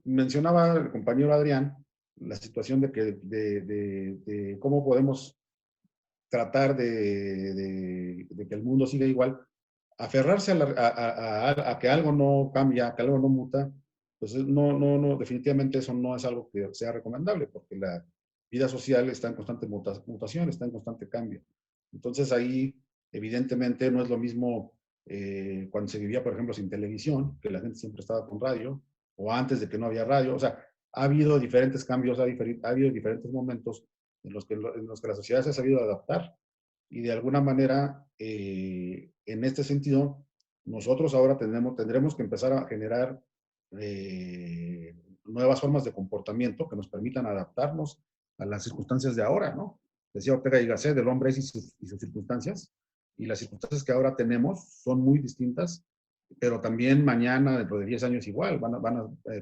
Mencionaba el compañero Adrián la situación de cómo podemos tratar de que el mundo siga igual aferrarse a que algo no cambia, que algo no muta, pues no, definitivamente eso no es algo que sea recomendable, porque la vida social está en constante mutación, está en constante cambio. Entonces ahí, evidentemente, no es lo mismo cuando se vivía, por ejemplo, sin televisión, que la gente siempre estaba con radio, o antes de que no había radio. O sea, ha habido diferentes cambios, ha habido diferentes momentos en los que la sociedad se ha sabido adaptar. Y de alguna manera, en este sentido, nosotros ahora tendremos que empezar a generar nuevas formas de comportamiento que nos permitan adaptarnos a las circunstancias de ahora, ¿no? Decía Ortega y Gasset, del hombre y sus circunstancias, y las circunstancias que ahora tenemos son muy distintas, pero también mañana, dentro de 10 años igual,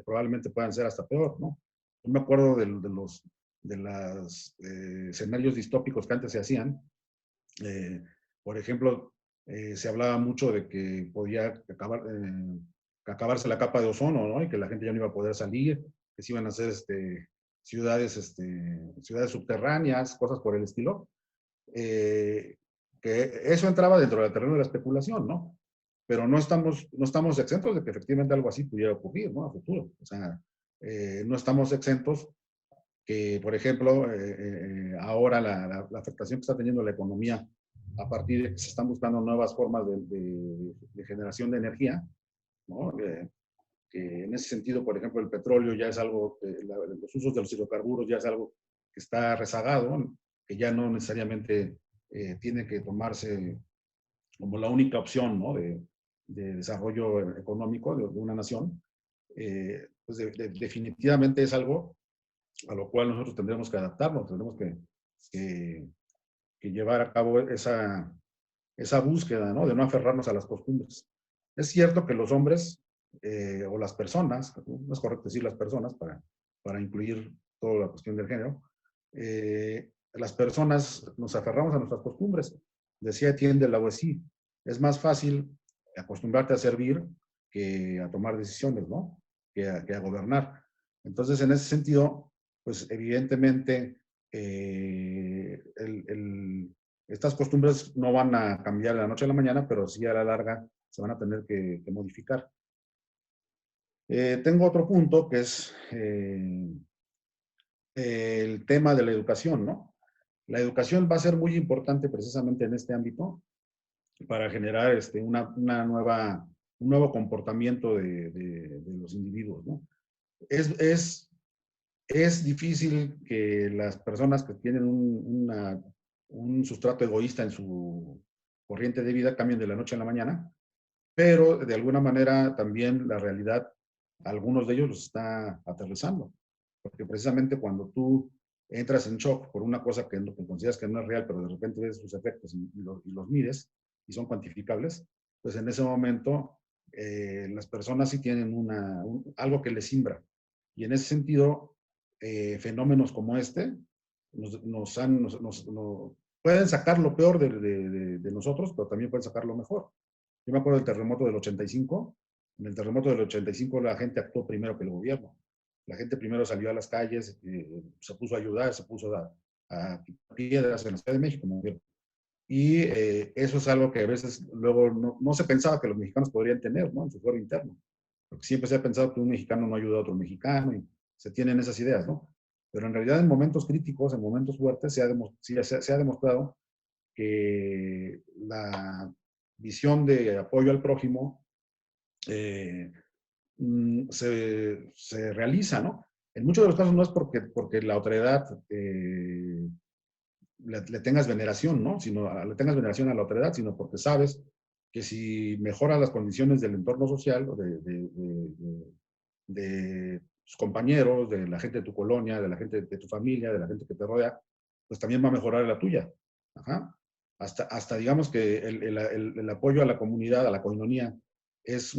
probablemente puedan ser hasta peor, ¿no? Yo me acuerdo de los escenarios distópicos que antes se hacían. Por ejemplo, se hablaba mucho de que podía acabarse la capa de ozono, ¿no? Y que la gente ya no iba a poder salir, que se iban a hacer ciudades subterráneas, cosas por el estilo. Que eso entraba dentro del terreno de la especulación, ¿no? Pero no estamos exentos de que efectivamente algo así pudiera ocurrir, ¿no? A futuro. O sea, no estamos exentos que, por ejemplo, ahora la afectación que está teniendo la economía a partir de que se están buscando nuevas formas de generación de energía, ¿no? Que en ese sentido, por ejemplo, el petróleo ya es algo, los usos de los hidrocarburos ya es algo que está rezagado, que ya no necesariamente tiene que tomarse como la única opción, ¿no? de desarrollo económico de una nación. Pues definitivamente es algo a lo cual nosotros tendremos que adaptarnos, tendremos que llevar a cabo esa búsqueda, ¿no? De no aferrarnos a las costumbres. Es cierto que los hombres o las personas, no es correcto decir las personas para incluir toda la cuestión del género, las personas nos aferramos a nuestras costumbres. Decía Etienne de Lavoisier, es más fácil acostumbrarte a servir que a tomar decisiones, ¿no? Que a gobernar. Entonces, en ese sentido, pues evidentemente estas costumbres no van a cambiar de la noche a la mañana, pero sí a la larga se van a tener que modificar. Tengo otro punto que es el tema de la educación, ¿no? La educación va a ser muy importante precisamente en este ámbito para generar un nuevo comportamiento de los individuos, ¿no? Es difícil que las personas que tienen un sustrato egoísta en su corriente de vida cambien de la noche a la mañana, pero de alguna manera también la realidad, algunos de ellos los está aterrizando, porque precisamente cuando tú entras en shock por una cosa que consideras que no es real, pero de repente ves sus efectos y los mides y son cuantificables, pues en ese momento las personas sí tienen algo que les simbra. Y en ese sentido, fenómenos como este pueden sacar lo peor de nosotros, pero también pueden sacar lo mejor. Yo me acuerdo del terremoto del 85. En el terremoto del 85 la gente actuó primero que el gobierno. La gente primero salió a las calles, se puso a ayudar, se puso a piedras en la Ciudad de México. Y eso es algo que a veces luego no se pensaba que los mexicanos podrían tener, ¿no? En su fuero interno. Porque siempre se ha pensado que un mexicano no ayuda a otro mexicano y se tienen esas ideas, ¿no? Pero en realidad en momentos críticos, en momentos fuertes, se ha demostrado que la visión de apoyo al prójimo se realiza, ¿no? En muchos de los casos no es porque la otredad le tengas veneración, ¿no? Le tengas veneración a la otredad, sino porque sabes que si mejoras las condiciones del entorno social o de tus compañeros, de la gente de tu colonia, de la gente de tu familia, de la gente que te rodea, pues también va a mejorar la tuya. Ajá. Hasta digamos que el apoyo a la comunidad, a la coinonía, es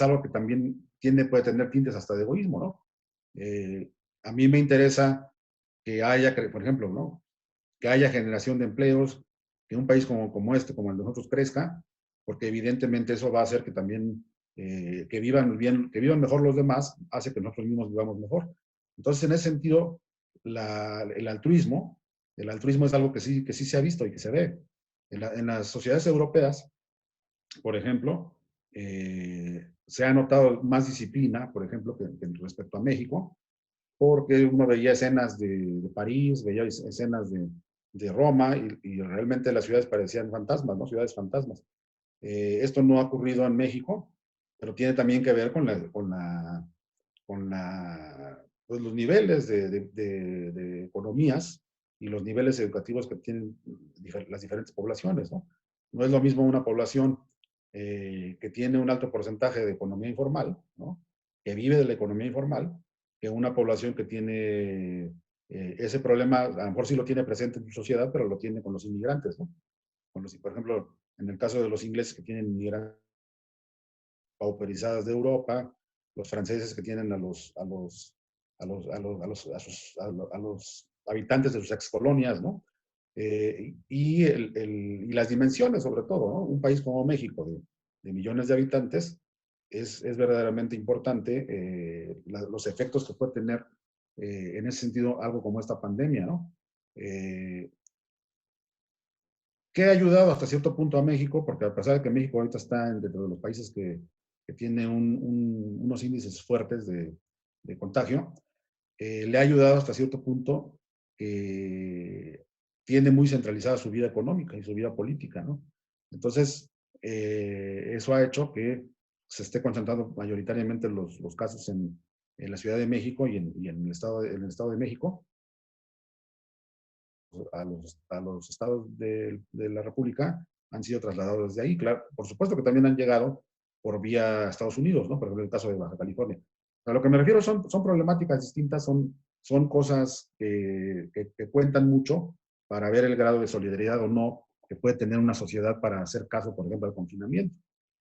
algo que también puede tener tintes hasta de egoísmo, ¿no? A mí me interesa que haya, por ejemplo, ¿no? Que haya generación de empleos, que un país como este, como el de nosotros, crezca, porque evidentemente eso va a hacer que también que vivan bien, que vivan mejor los demás, hace que nosotros mismos vivamos mejor. Entonces, en ese sentido, el altruismo es algo que sí se ha visto y que se ve. En las sociedades europeas, por ejemplo, se ha notado más disciplina, por ejemplo, que respecto a México, porque uno veía escenas de París, veía escenas de Roma, y realmente las ciudades parecían fantasmas, ¿no? Ciudades fantasmas. Esto no ha ocurrido en México, pero tiene también que ver pues los niveles de economías y los niveles educativos que tienen las diferentes poblaciones, ¿no? No es lo mismo una población que tiene un alto porcentaje de economía informal, ¿no? Que vive de la economía informal, que una población que tiene ese problema, a lo mejor sí lo tiene presente en su sociedad, pero lo tiene con los inmigrantes, ¿no? Por ejemplo, en el caso de los ingleses que tienen inmigrantes pauperizadas de Europa, los franceses que tienen a los habitantes de sus excolonias, ¿no? Y las dimensiones, sobre todo, ¿no? Un país como México, de millones de habitantes, es verdaderamente importante los efectos que puede tener en ese sentido algo como esta pandemia, ¿no? Que ha ayudado hasta cierto punto a México, porque a pesar de que México ahorita está dentro de los países que tiene unos índices fuertes de contagio, le ha ayudado hasta cierto punto que tiene muy centralizada su vida económica y su vida política, ¿no? Entonces, eso ha hecho que se esté concentrando mayoritariamente los casos en la Ciudad de México y en el Estado de México, a los estados de la República han sido trasladados desde ahí. Claro, por supuesto que también han llegado por vía Estados Unidos, ¿no? Por ejemplo, el caso de Baja California. A lo que me refiero son problemáticas distintas, son cosas que cuentan mucho para ver el grado de solidaridad o no que puede tener una sociedad para hacer caso, por ejemplo, al confinamiento.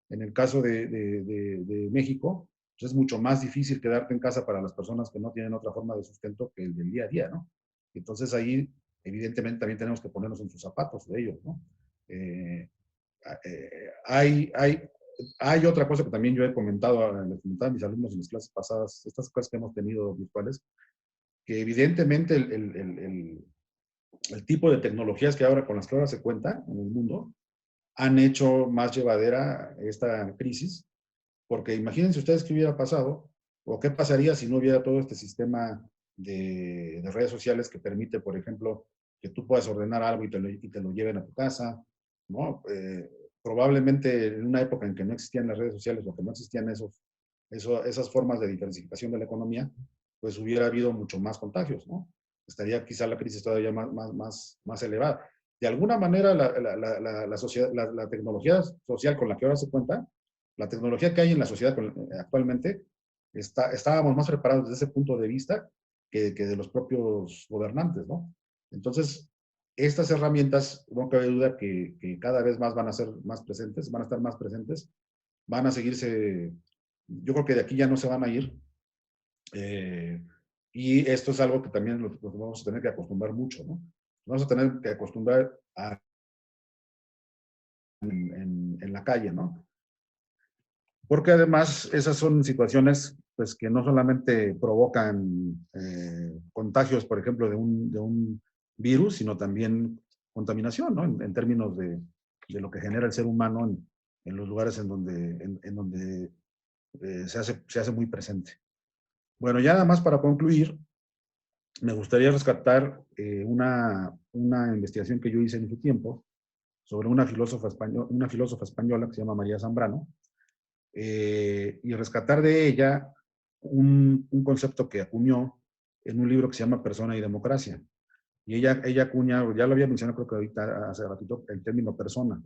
En el caso de México, pues es mucho más difícil quedarte en casa para las personas que no tienen otra forma de sustento que el del día a día, ¿no? Entonces ahí, evidentemente, también tenemos que ponernos en sus zapatos de ellos, ¿no? Eh, hay, hay, hay otra cosa que también yo he comentado, les comentaba a mis alumnos en las clases pasadas, estas cosas que hemos tenido virtuales, que evidentemente el tipo de tecnologías que ahora con las que ahora se cuenta en el mundo han hecho más llevadera esta crisis, porque imagínense ustedes qué hubiera pasado o qué pasaría si no hubiera todo este sistema de redes sociales que permite, por ejemplo, que tú puedas ordenar algo y te lo lleven a tu casa, ¿no? Probablemente en una época en que no existían las redes sociales o que no existían esas formas de diversificación de la economía, pues hubiera habido mucho más contagios, ¿no? Estaría quizá la crisis todavía más elevada. De alguna manera, la tecnología social con la que ahora se cuenta, la tecnología que hay en la sociedad actualmente, estábamos más preparados desde ese punto de vista que de los propios gobernantes, ¿no? Entonces, estas herramientas, no cabe duda que cada vez más van a ser más presentes, van a estar más presentes, van a seguirse, yo creo que de aquí ya no se van a ir, y esto es algo que también nos vamos a tener que acostumbrar mucho, ¿no? Vamos a tener que acostumbrar en la calle, ¿no? Porque además esas son situaciones pues, que no solamente provocan contagios, por ejemplo, de un virus, sino también contaminación, ¿no? En términos de lo que genera el ser humano en los lugares en donde se hace muy presente. Bueno, ya nada más para concluir, me gustaría rescatar una investigación que yo hice en su tiempo sobre una filósofa española que se llama María Zambrano, y rescatar de ella un concepto que acuñó en un libro que se llama Persona y Democracia. Y ella acuña, ya lo había mencionado creo que ahorita hace ratito, el término persona.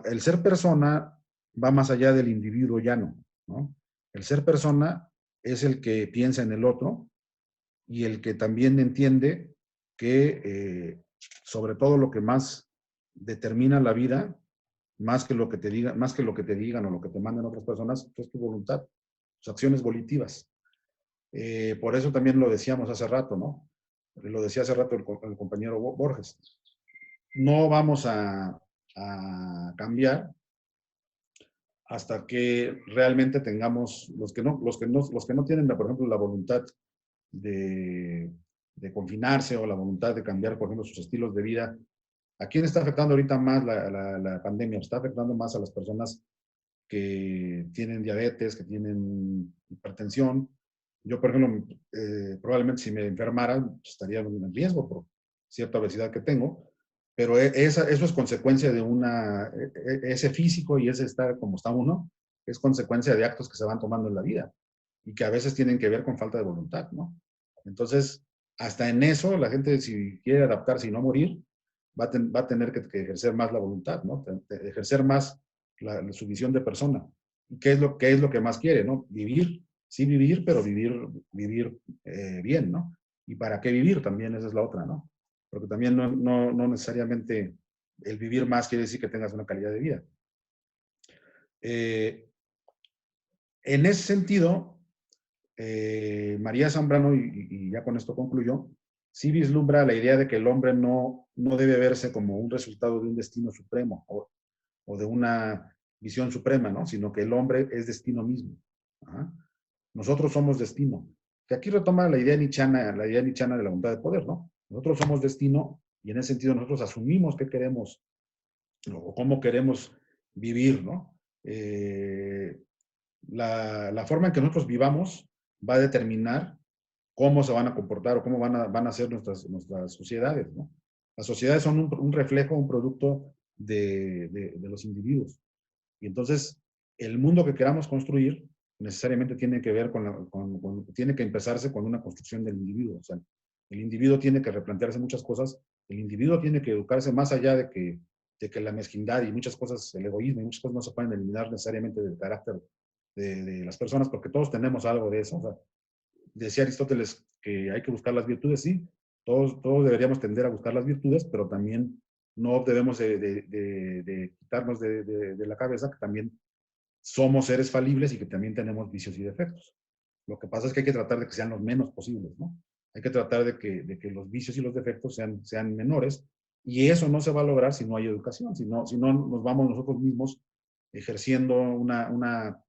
El ser persona va más allá del individuo llano, ¿no? El ser persona es el que piensa en el otro y el que también entiende que sobre todo lo que más determina la vida, más que lo que te digan o lo que te manden otras personas, es tu voluntad, tus acciones volitivas. Por eso también lo decíamos hace rato, ¿no? Lo decía hace rato el compañero Borges. No vamos a cambiar hasta que realmente tengamos, los que no tienen, por ejemplo, la voluntad de confinarse o la voluntad de cambiar, por ejemplo, sus estilos de vida ¿A quién está afectando ahorita más la pandemia? Está afectando más a las personas que tienen diabetes, que tienen hipertensión. Yo, por ejemplo, probablemente si me enfermara, pues, estaría en riesgo por cierta obesidad que tengo, pero eso es consecuencia de ese físico y ese estar como está uno, es consecuencia de actos que se van tomando en la vida y que a veces tienen que ver con falta de voluntad, ¿no? Entonces, hasta en eso, la gente, si quiere adaptarse y no morir, va a tener que ejercer más la voluntad, ¿no? Ejercer más su visión de persona. ¿Qué es lo que más quiere, no? Vivir, sí vivir, pero vivir bien, ¿no? ¿Y para qué vivir? También esa es la otra, ¿no? Porque también no necesariamente el vivir más quiere decir que tengas una calidad de vida. En ese sentido, María Zambrano, y ya con esto concluyo, sí vislumbra la idea de que el hombre no debe verse como un resultado de un destino supremo o de una visión suprema, ¿no? Sino que el hombre es destino mismo. Ajá. Nosotros somos destino. Que aquí retoma la idea nietzscheana de la voluntad de poder, ¿no? Nosotros somos destino y en ese sentido nosotros asumimos qué queremos o cómo queremos vivir, ¿no? La forma en que nosotros vivamos va a determinar cómo se van a comportar o cómo van a ser nuestras sociedades, ¿no? Las sociedades son un reflejo, un producto de los individuos. Y entonces, el mundo que queramos construir necesariamente tiene que ver tiene que empezarse con una construcción del individuo. O sea, el individuo tiene que replantearse muchas cosas, el individuo tiene que educarse más allá de que la mezquindad y muchas cosas, el egoísmo y muchas cosas no se pueden eliminar necesariamente del carácter de las personas, porque todos tenemos algo de eso. O sea, decía Aristóteles que hay que buscar las virtudes, sí, todos deberíamos tender a buscar las virtudes, pero también no debemos de quitarnos de la cabeza que también somos seres falibles y que también tenemos vicios y defectos. Lo que pasa es que hay que tratar de que sean los menos posibles, ¿no? Hay que tratar de que los vicios y los defectos sean menores, y eso no se va a lograr si no hay educación, si no nos vamos nosotros mismos ejerciendo una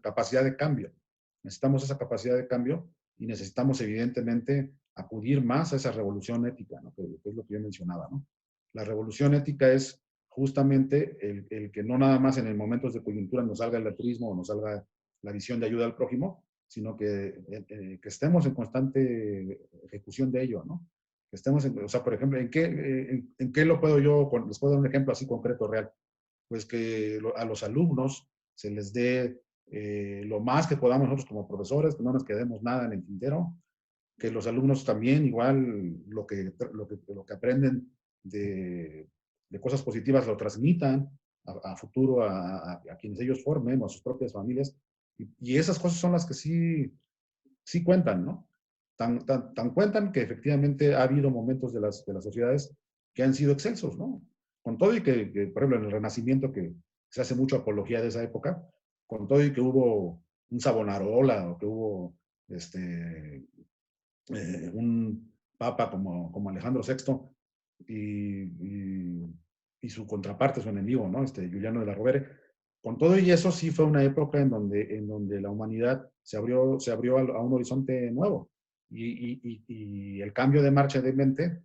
capacidad de cambio. Necesitamos esa capacidad de cambio y necesitamos evidentemente acudir más a esa revolución ética, ¿no? Que es lo que yo mencionaba, ¿no? La revolución ética es justamente el que no nada más en momentos de coyuntura nos salga el altruismo o nos salga la visión de ayuda al prójimo, sino que estemos en constante ejecución de ello, ¿no? Que estemos, o sea, por ejemplo, ¿en qué lo puedo yo, les puedo dar un ejemplo así concreto, real? Pues que a los alumnos se les dé lo más que podamos nosotros como profesores, que no nos quedemos nada en el tintero, que los alumnos también igual lo que aprenden de cosas positivas lo transmitan a futuro a quienes ellos formen o a sus propias familias. Y esas cosas son las que sí cuentan, ¿no? Tan cuentan que efectivamente ha habido momentos de las sociedades que han sido excelsos, ¿no? Con todo y que, por ejemplo, en el Renacimiento, que se hace mucho apología de esa época, con todo y que hubo un Savonarola o que hubo un papa como Alejandro VI y su contraparte, su enemigo, ¿no? Giuliano de la Rovere. Con todo y eso sí fue una época en donde la humanidad se abrió a un horizonte nuevo y el cambio de marcha de mente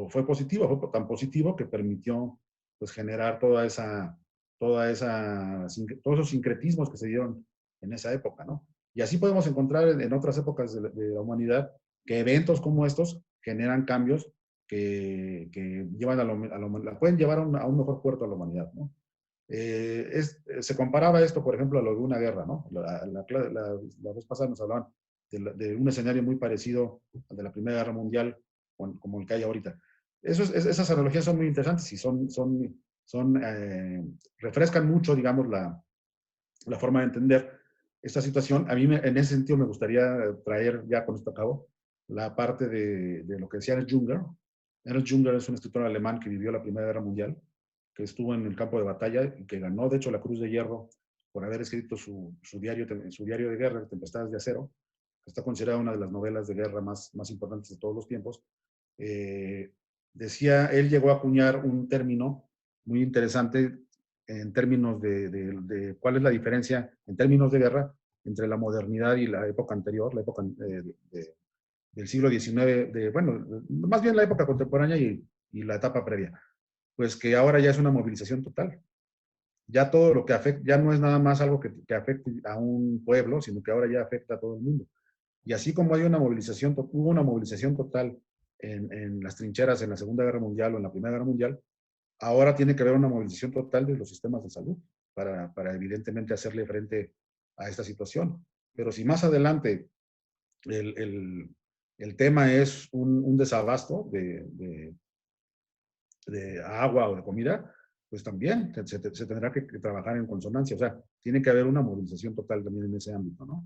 fue positivo, fue tan positivo que permitió pues generar todos esos sincretismos que se dieron en esa época, ¿no? Y así podemos encontrar en otras épocas de la humanidad que eventos como estos generan cambios que llevan la pueden llevar a un mejor puerto a la humanidad, ¿no? Se comparaba esto, por ejemplo, a lo de una guerra, ¿no? La vez pasada nos hablaban de un escenario muy parecido al de la Primera Guerra Mundial, como el que hay ahorita. Esas analogías son muy interesantes y refrescan mucho, digamos, la forma de entender esta situación. A mí en ese sentido me gustaría traer, ya con esto a cabo, la parte de lo que decía Ernst Junger. Ernst Junger es un escritor alemán que vivió la Primera Guerra Mundial, que estuvo en el campo de batalla y que ganó, de hecho, la Cruz de Hierro por haber escrito su diario de guerra, Tempestades de Acero, que está considerada una de las novelas de guerra más importantes de todos los tiempos. Decía, él llegó a acuñar un término muy interesante en términos de cuál es la diferencia en términos de guerra entre la modernidad y la época anterior, la época del siglo XIX, bueno, más bien la época contemporánea y la etapa previa, pues que ahora ya es una movilización total. Ya todo lo que afecta, ya no es nada más algo que afecte a un pueblo, sino que ahora ya afecta a todo el mundo. Y así como hay una movilización, hubo una movilización total en las trincheras en la Segunda Guerra Mundial o en la Primera Guerra Mundial, ahora tiene que haber una movilización total de los sistemas de salud para evidentemente hacerle frente a esta situación. Pero si más adelante el, el, el tema es un desabasto de agua o de comida, pues también se tendrá que trabajar en consonancia. O sea, tiene que haber una movilización total también en ese ámbito, ¿no?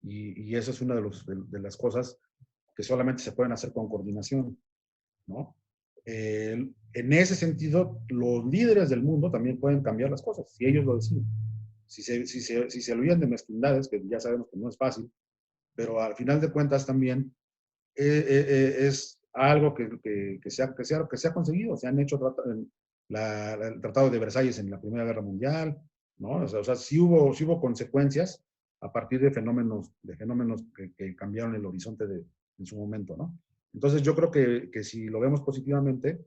Y esa es una de las cosas que solamente se pueden hacer con coordinación, ¿no? En ese sentido, los líderes del mundo también pueden cambiar las cosas, si ellos lo deciden. Si se olvidan de mezquindades, que ya sabemos que no es fácil, pero al final de cuentas también es algo que se ha conseguido. Se han hecho el Tratado de Versalles en la Primera Guerra Mundial, ¿no? O sea sí hubo consecuencias a partir de fenómenos que cambiaron el horizonte en su momento, ¿no? Entonces yo creo que si lo vemos positivamente,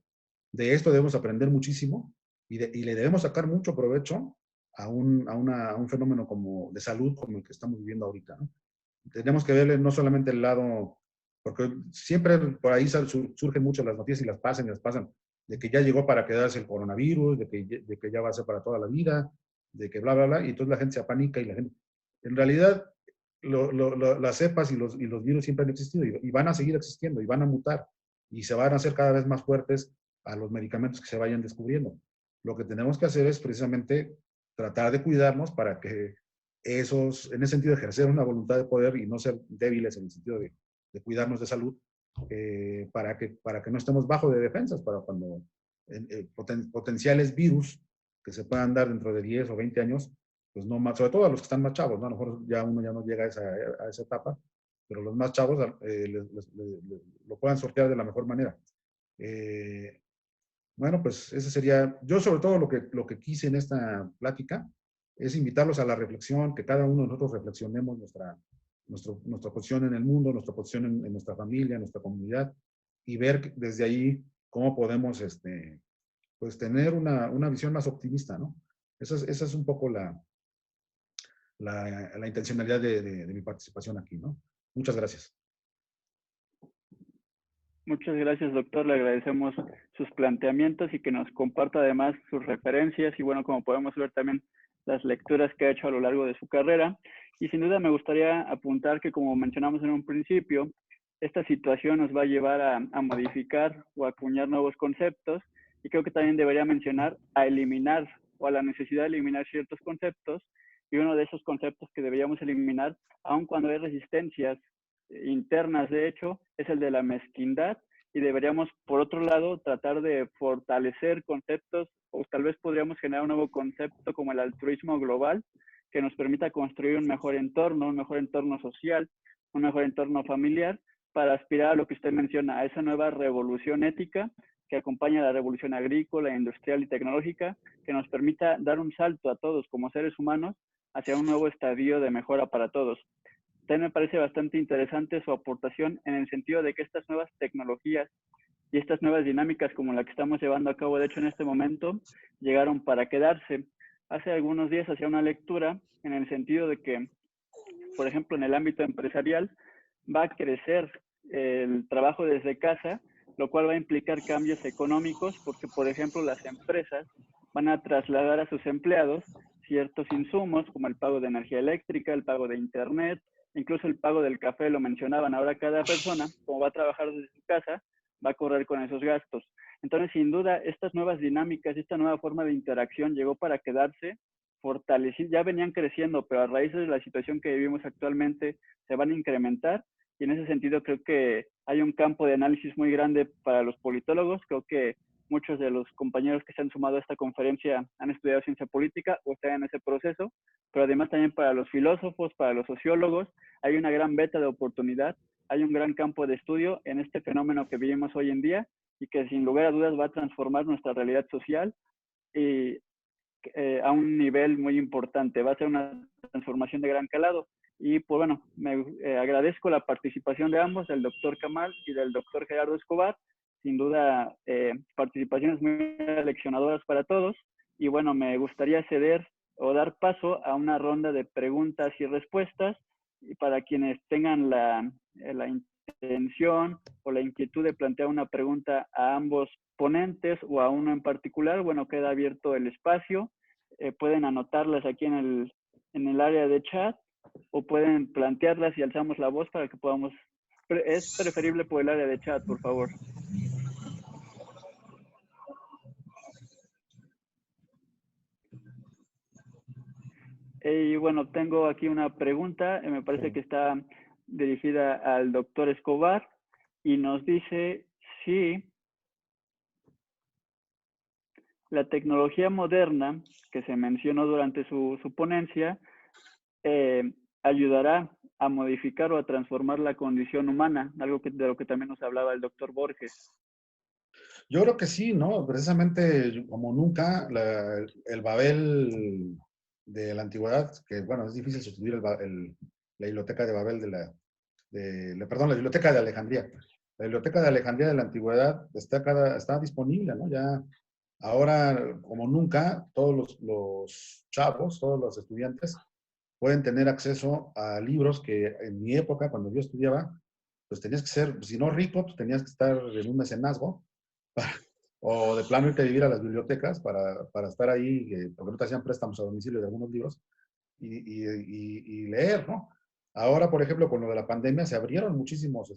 de esto debemos aprender muchísimo y le debemos sacar mucho provecho a un fenómeno como de salud como el que estamos viviendo ahorita, ¿no? Tenemos que verle no solamente el lado, porque siempre por ahí surgen mucho las noticias y las pasan, de que ya llegó para quedarse el coronavirus, de que ya va a ser para toda la vida, de que bla, bla, bla, y entonces la gente se apanica y la gente... En realidad, las cepas y los virus siempre han existido y van a seguir existiendo y van a mutar y se van a hacer cada vez más fuertes a los medicamentos que se vayan descubriendo. Lo que tenemos que hacer es precisamente tratar de cuidarnos para que en ese sentido, ejercer una voluntad de poder y no ser débiles en el sentido de cuidarnos de salud, para que no estemos bajo de defensas, para cuando potenciales virus que se puedan dar dentro de 10 o 20 años, pues no más, sobre todo a los que están más chavos, ¿no? A lo mejor ya uno ya no llega a esa etapa, pero los más chavos lo puedan sortear de la mejor manera. Bueno, pues ese sería, yo sobre todo lo que quise en esta plática es invitarlos a la reflexión, que cada uno de nosotros reflexionemos nuestra posición en el mundo, nuestra posición en nuestra familia, en nuestra comunidad, y ver desde ahí cómo podemos pues tener una visión más optimista, ¿no? Esa es un poco la intencionalidad de mi participación aquí, ¿no? Muchas gracias. Muchas gracias, doctor. Le agradecemos sus planteamientos y que nos comparta además sus referencias y, bueno, como podemos ver también las lecturas que ha hecho a lo largo de su carrera. Y sin duda me gustaría apuntar que, como mencionamos en un principio, esta situación nos va a llevar a modificar o a acuñar nuevos conceptos, y creo que también debería mencionar a eliminar o a la necesidad de eliminar ciertos conceptos, y uno de esos conceptos que deberíamos eliminar, aun cuando hay resistencias internas, de hecho, es el de la mezquindad, y deberíamos, por otro lado, tratar de fortalecer conceptos, o tal vez podríamos generar un nuevo concepto como el altruismo global, que nos permita construir un mejor entorno social, un mejor entorno familiar, para aspirar a lo que usted menciona, a esa nueva revolución ética que acompaña a la revolución agrícola, industrial y tecnológica, que nos permita dar un salto a todos como seres humanos hacia un nuevo estadio de mejora para todos. También me parece bastante interesante su aportación en el sentido de que estas nuevas tecnologías y estas nuevas dinámicas como la que estamos llevando a cabo, de hecho, en este momento, llegaron para quedarse. Hace algunos días hacía una lectura en el sentido de que, por ejemplo, en el ámbito empresarial va a crecer el trabajo desde casa, lo cual va a implicar cambios económicos porque, por ejemplo, las empresas van a trasladar a sus empleados ciertos insumos como el pago de energía eléctrica, el pago de internet, incluso el pago del café, lo mencionaban. Ahora cada persona, como va a trabajar desde su casa, va a correr con esos gastos. Entonces, sin duda, estas nuevas dinámicas, esta nueva forma de interacción llegó para quedarse, fortalecer, ya venían creciendo, pero a raíz de la situación que vivimos actualmente se van a incrementar, y en ese sentido creo que hay un campo de análisis muy grande para los politólogos. Creo que muchos de los compañeros que se han sumado a esta conferencia han estudiado ciencia política o están en ese proceso, pero además también para los filósofos, para los sociólogos, hay una gran beta de oportunidad, hay un gran campo de estudio en este fenómeno que vivimos hoy en día y que sin lugar a dudas va a transformar nuestra realidad social y a un nivel muy importante. Va a ser una transformación de gran calado. Y pues bueno, me agradezco la participación de ambos, del doctor Kamal y del doctor Gerardo Escobar. Sin duda, participaciones muy aleccionadoras para todos. Y bueno, me gustaría ceder o dar paso a una ronda de preguntas y respuestas. Y para quienes tengan la intención o la inquietud de plantear una pregunta a ambos ponentes o a uno en particular, bueno, queda abierto el espacio. Pueden anotarlas aquí en el área de chat o pueden plantearlas y alzamos la voz para que podamos. Es preferible por el área de chat, por favor. Y bueno, tengo aquí una pregunta, me parece que está dirigida al doctor Escobar y nos dice si la tecnología moderna que se mencionó durante su ponencia ayudará a modificar o a transformar la condición humana, algo de lo que también nos hablaba el doctor Borges. Yo creo que sí, ¿no? Precisamente como nunca, el Babel de la antigüedad, que bueno, es difícil sustituir la biblioteca de Babel perdón, la biblioteca de Alejandría. La biblioteca de Alejandría de la antigüedad está disponible, ¿no? Ya ahora, como nunca, todos los chavos, todos los estudiantes pueden tener acceso a libros que en mi época, cuando yo estudiaba, pues tenías que ser, si no rico, pues tenías que estar en un mecenazgo o de plano irte a vivir a las bibliotecas para estar ahí, porque no te hacían préstamos a domicilio de algunos libros y leer, ¿no? Ahora, por ejemplo, con lo de la pandemia se abrieron muchísimas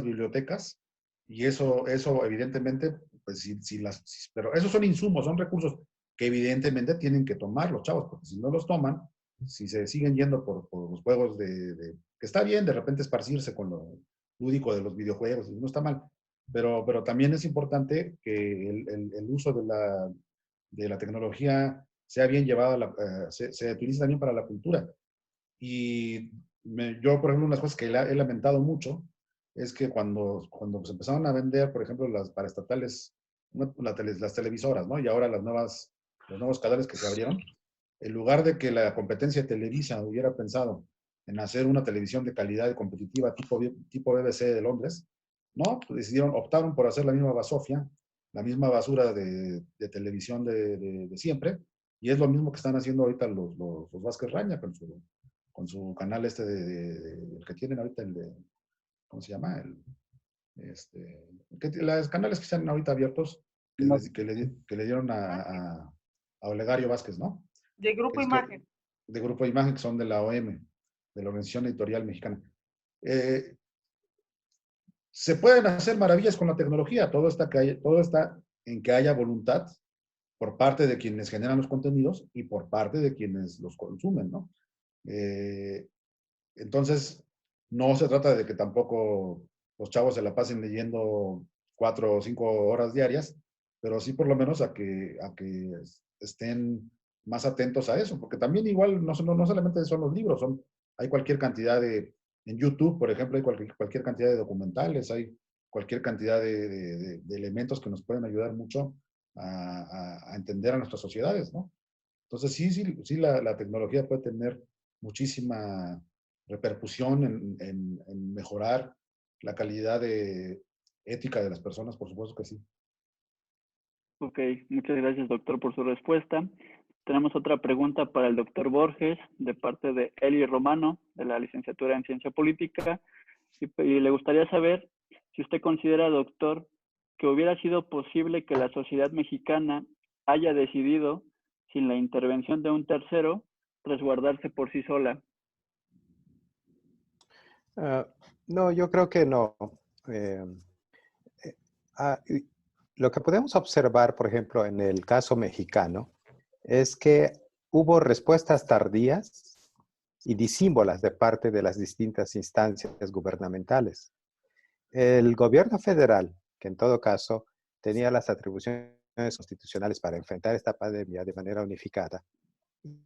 bibliotecas y eso evidentemente, pues pero esos son insumos, son recursos que evidentemente tienen que tomar los chavos, porque si no los toman, si se siguen yendo por los juegos que está bien de repente esparcirse con lo lúdico de los videojuegos, no está mal, pero también es importante que el uso de la tecnología sea bien llevado, se utilice también para la cultura. Y yo, por ejemplo, unas cosas que he lamentado mucho es que cuando se empezaron a vender, por ejemplo, las paraestatales, las televisoras, ¿no? Y ahora los nuevos canales que se abrieron, en lugar de que la competencia de Televisa hubiera pensado en hacer una televisión de calidad y competitiva tipo BBC de Londres, no, pues optaron por hacer la misma basofia, la misma basura de televisión de siempre, y es lo mismo que están haciendo ahorita los Vázquez Raña con su canal el que tienen ahorita, ¿cómo se llama? Los canales que están ahorita abiertos, que le dieron a Olegario Vázquez, ¿no? De Grupo Imagen. De Grupo Imagen, que son de la OM, de la Organización Editorial Mexicana. Se pueden hacer maravillas con la tecnología, todo está en que haya voluntad por parte de quienes generan los contenidos y por parte de quienes los consumen, ¿no? Entonces, no se trata de que tampoco los chavos se la pasen leyendo 4 o 5 horas diarias, pero sí por lo menos a que estén más atentos a eso, porque también igual no solamente son los libros, hay cualquier cantidad en YouTube, por ejemplo, hay cualquier cantidad de documentales, hay cualquier cantidad de elementos que nos pueden ayudar mucho a entender a nuestras sociedades, ¿no? Entonces, sí, la tecnología puede tener muchísima repercusión en mejorar la calidad ética de las personas, por supuesto que sí. Ok, muchas gracias, doctor, por su respuesta. Tenemos otra pregunta para el doctor Borges, de parte de Eli Romano, de la licenciatura en Ciencia Política, y le gustaría saber si usted considera, doctor, que hubiera sido posible que la sociedad mexicana haya decidido, sin la intervención de un tercero, resguardarse por sí sola. No, yo creo que no. Lo que podemos observar, por ejemplo, en el caso mexicano, es que hubo respuestas tardías y disímbolas de parte de las distintas instancias gubernamentales. El gobierno federal, que en todo caso tenía las atribuciones constitucionales para enfrentar esta pandemia de manera unificada,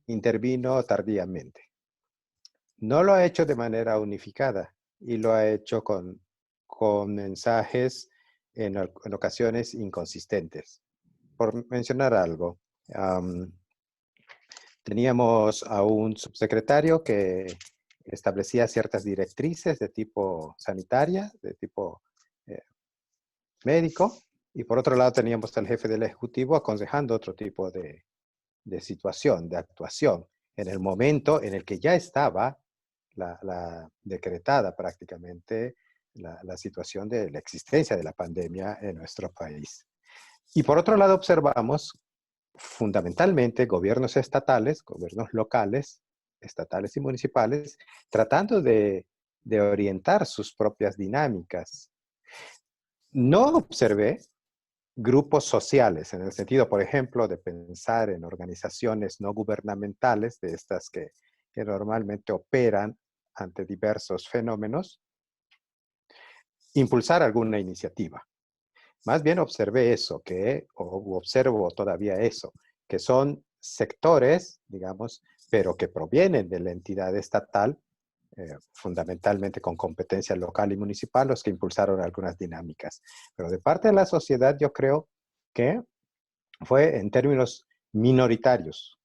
intervino tardíamente. No lo ha hecho de manera unificada y lo ha hecho con mensajes en ocasiones inconsistentes. Por mencionar algo, Teníamos a un subsecretario que establecía ciertas directrices de tipo sanitaria, de tipo médico, y por otro lado teníamos al jefe del Ejecutivo aconsejando otro tipo de situación, de actuación, en el momento en el que ya estaba decretada prácticamente la situación de la existencia de la pandemia en nuestro país. Y por otro lado observamos fundamentalmente gobiernos estatales, gobiernos locales, estatales y municipales, tratando de orientar sus propias dinámicas. No observé grupos sociales, en el sentido, por ejemplo, de pensar en organizaciones no gubernamentales, de estas que normalmente operan ante diversos fenómenos, impulsar alguna iniciativa. Más bien observé eso, o observo todavía eso, que son sectores, digamos, pero que provienen de la entidad estatal, fundamentalmente con competencia local y municipal, los que impulsaron algunas dinámicas. Pero de parte de la sociedad yo creo que fue en términos minoritarios,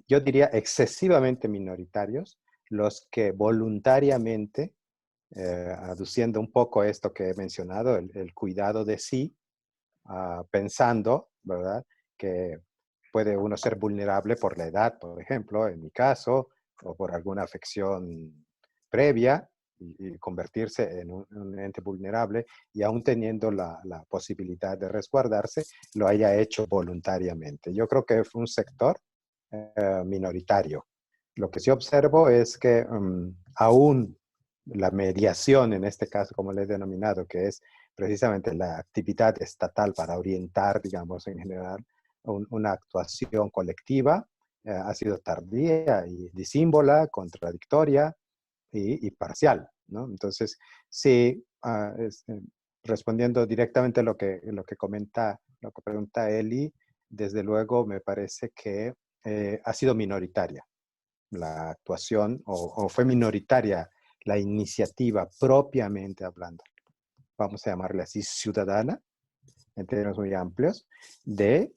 yo diría excesivamente minoritarios, los que voluntariamente, aduciendo un poco esto que he mencionado, el cuidado de sí, pensando, ¿verdad?, que puede uno ser vulnerable por la edad, por ejemplo, en mi caso, o por alguna afección previa, y convertirse en un ente vulnerable, y aún teniendo la posibilidad de resguardarse, lo haya hecho voluntariamente. Yo creo que fue un sector minoritario. Lo que sí observo es que aún la mediación, en este caso, como le he denominado, que es precisamente la actividad estatal para orientar, digamos, en general, una actuación colectiva, ha sido tardía y disímbola, contradictoria y parcial, ¿no? Entonces, sí, respondiendo directamente a lo que pregunta Eli, desde luego me parece que ha sido minoritaria la actuación, o fue minoritaria la iniciativa propiamente hablando, vamos a llamarle así, ciudadana, en términos muy amplios, de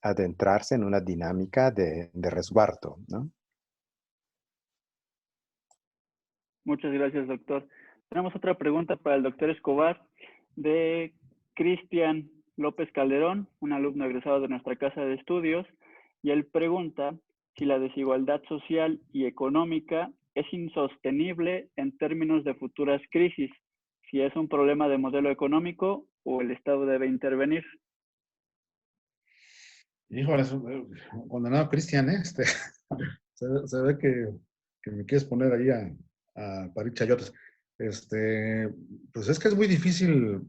adentrarse en una dinámica de resguardo, ¿no? Muchas gracias, doctor. Tenemos otra pregunta para el doctor Escobar de Cristian López Calderón, un alumno egresado de nuestra casa de estudios, y él pregunta si la desigualdad social y económica es insostenible en términos de futuras crisis, si es un problema de modelo económico o el Estado debe intervenir. Híjole, condenado Cristian, se ve que me quieres poner ahí a parir chayotes. Pues es que es muy difícil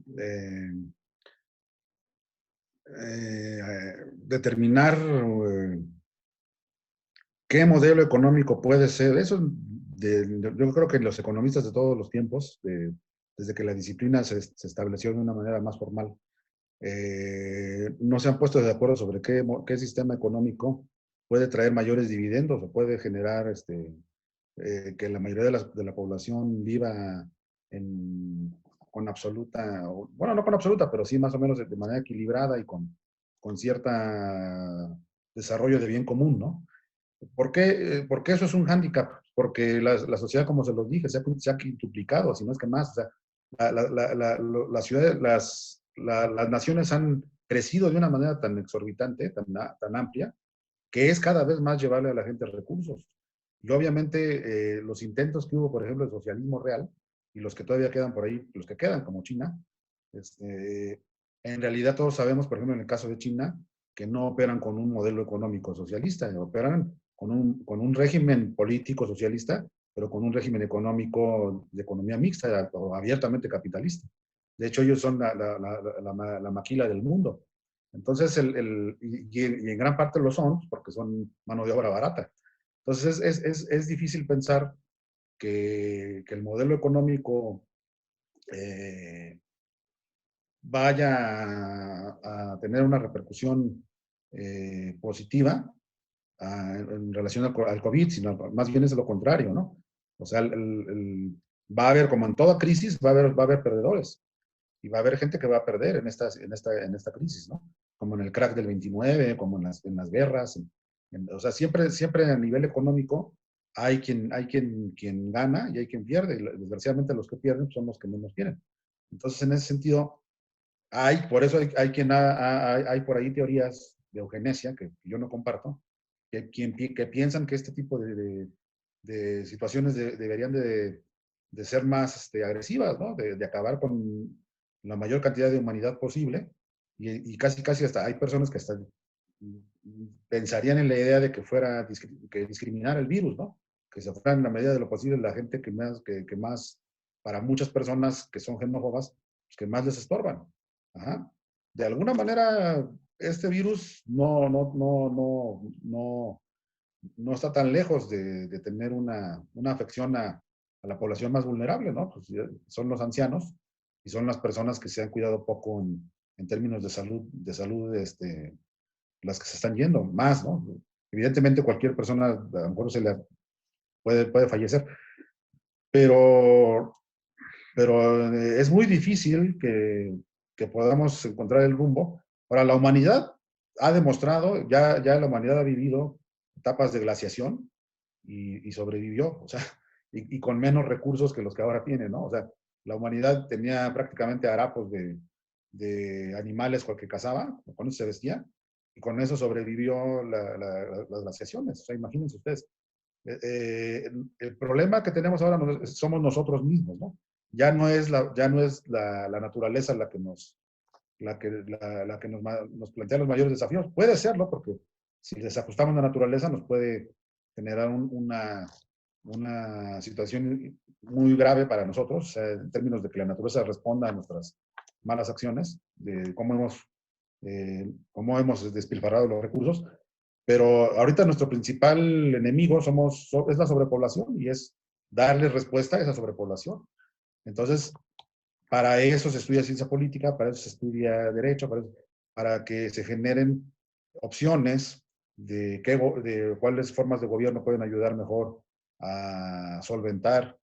determinar qué modelo económico puede ser. Yo creo que los economistas de todos los tiempos, desde que la disciplina se estableció de una manera más formal, no se han puesto de acuerdo sobre qué sistema económico puede traer mayores dividendos o puede generar que la mayoría de la población viva con absoluta, bueno, no con absoluta, pero sí más o menos de manera equilibrada y con cierta desarrollo de bien común, ¿no? ¿Por qué eso es un hándicap? Porque la sociedad, como se los dije, se ha quintuplicado, si no es que más. O sea, las naciones han crecido de una manera tan exorbitante, tan amplia, que es cada vez más llevarle a la gente recursos. Y obviamente los intentos que hubo, por ejemplo, de socialismo real, y los que todavía quedan por ahí, los que quedan, como China, en realidad todos sabemos, por ejemplo, en el caso de China, que no operan con un modelo económico socialista, operan con un régimen político socialista, pero con un régimen económico de economía mixta o abiertamente capitalista. De hecho, ellos son la maquila del mundo. Entonces, y en gran parte lo son, porque son mano de obra barata. Entonces, es difícil pensar que el modelo económico vaya a tener una repercusión positiva en relación al COVID, sino más bien es lo contrario, ¿no? O sea, va a haber, como en toda crisis, va a haber perdedores y va a haber gente que va a perder en esta crisis, ¿no? como en el crack del 29, como en las guerras. O sea, siempre a nivel económico quien gana y hay quien pierde. Y desgraciadamente los que pierden son los que menos quieren. Entonces, en ese sentido, por eso hay por ahí teorías de eugenesia que yo no comparto, que piensan que este tipo de situaciones deberían de ser más agresivas, ¿no? De acabar con la mayor cantidad de humanidad posible. Y casi hasta hay personas que hasta pensarían en la idea de que fuera que discriminar el virus, ¿no? Que se fuera en la medida de lo posible la gente que más para muchas personas que son xenófobas, pues que más les estorban. Ajá. De alguna manera, este virus no está tan lejos de tener una afección a la población más vulnerable, ¿no? Pues son los ancianos y son las personas que se han cuidado poco en términos de salud, las que se están yendo más, ¿no? Evidentemente cualquier persona a lo mejor puede fallecer, pero es muy difícil que podamos encontrar el rumbo. Ahora, la humanidad ha demostrado, ya la humanidad ha vivido etapas de glaciación y sobrevivió, o sea, y con menos recursos que los que ahora tiene, ¿no? O sea, la humanidad tenía prácticamente harapos de animales con que cazaba, con eso se vestía, y con eso sobrevivió las glaciaciones. O sea, imagínense ustedes. El problema que tenemos ahora somos nosotros mismos, ¿no? Ya no es la naturaleza la que nos plantea los mayores desafíos. Puede serlo, porque si desajustamos la naturaleza nos puede generar una situación muy grave para nosotros, o sea, en términos de que la naturaleza responda a nuestras malas acciones, de cómo hemos despilfarrado los recursos. Pero ahorita nuestro principal enemigo es la sobrepoblación y es darle respuesta a esa sobrepoblación. Entonces, para eso se estudia ciencia política, para eso se estudia derecho, para que se generen opciones de cuáles formas de gobierno pueden ayudar mejor a solventar,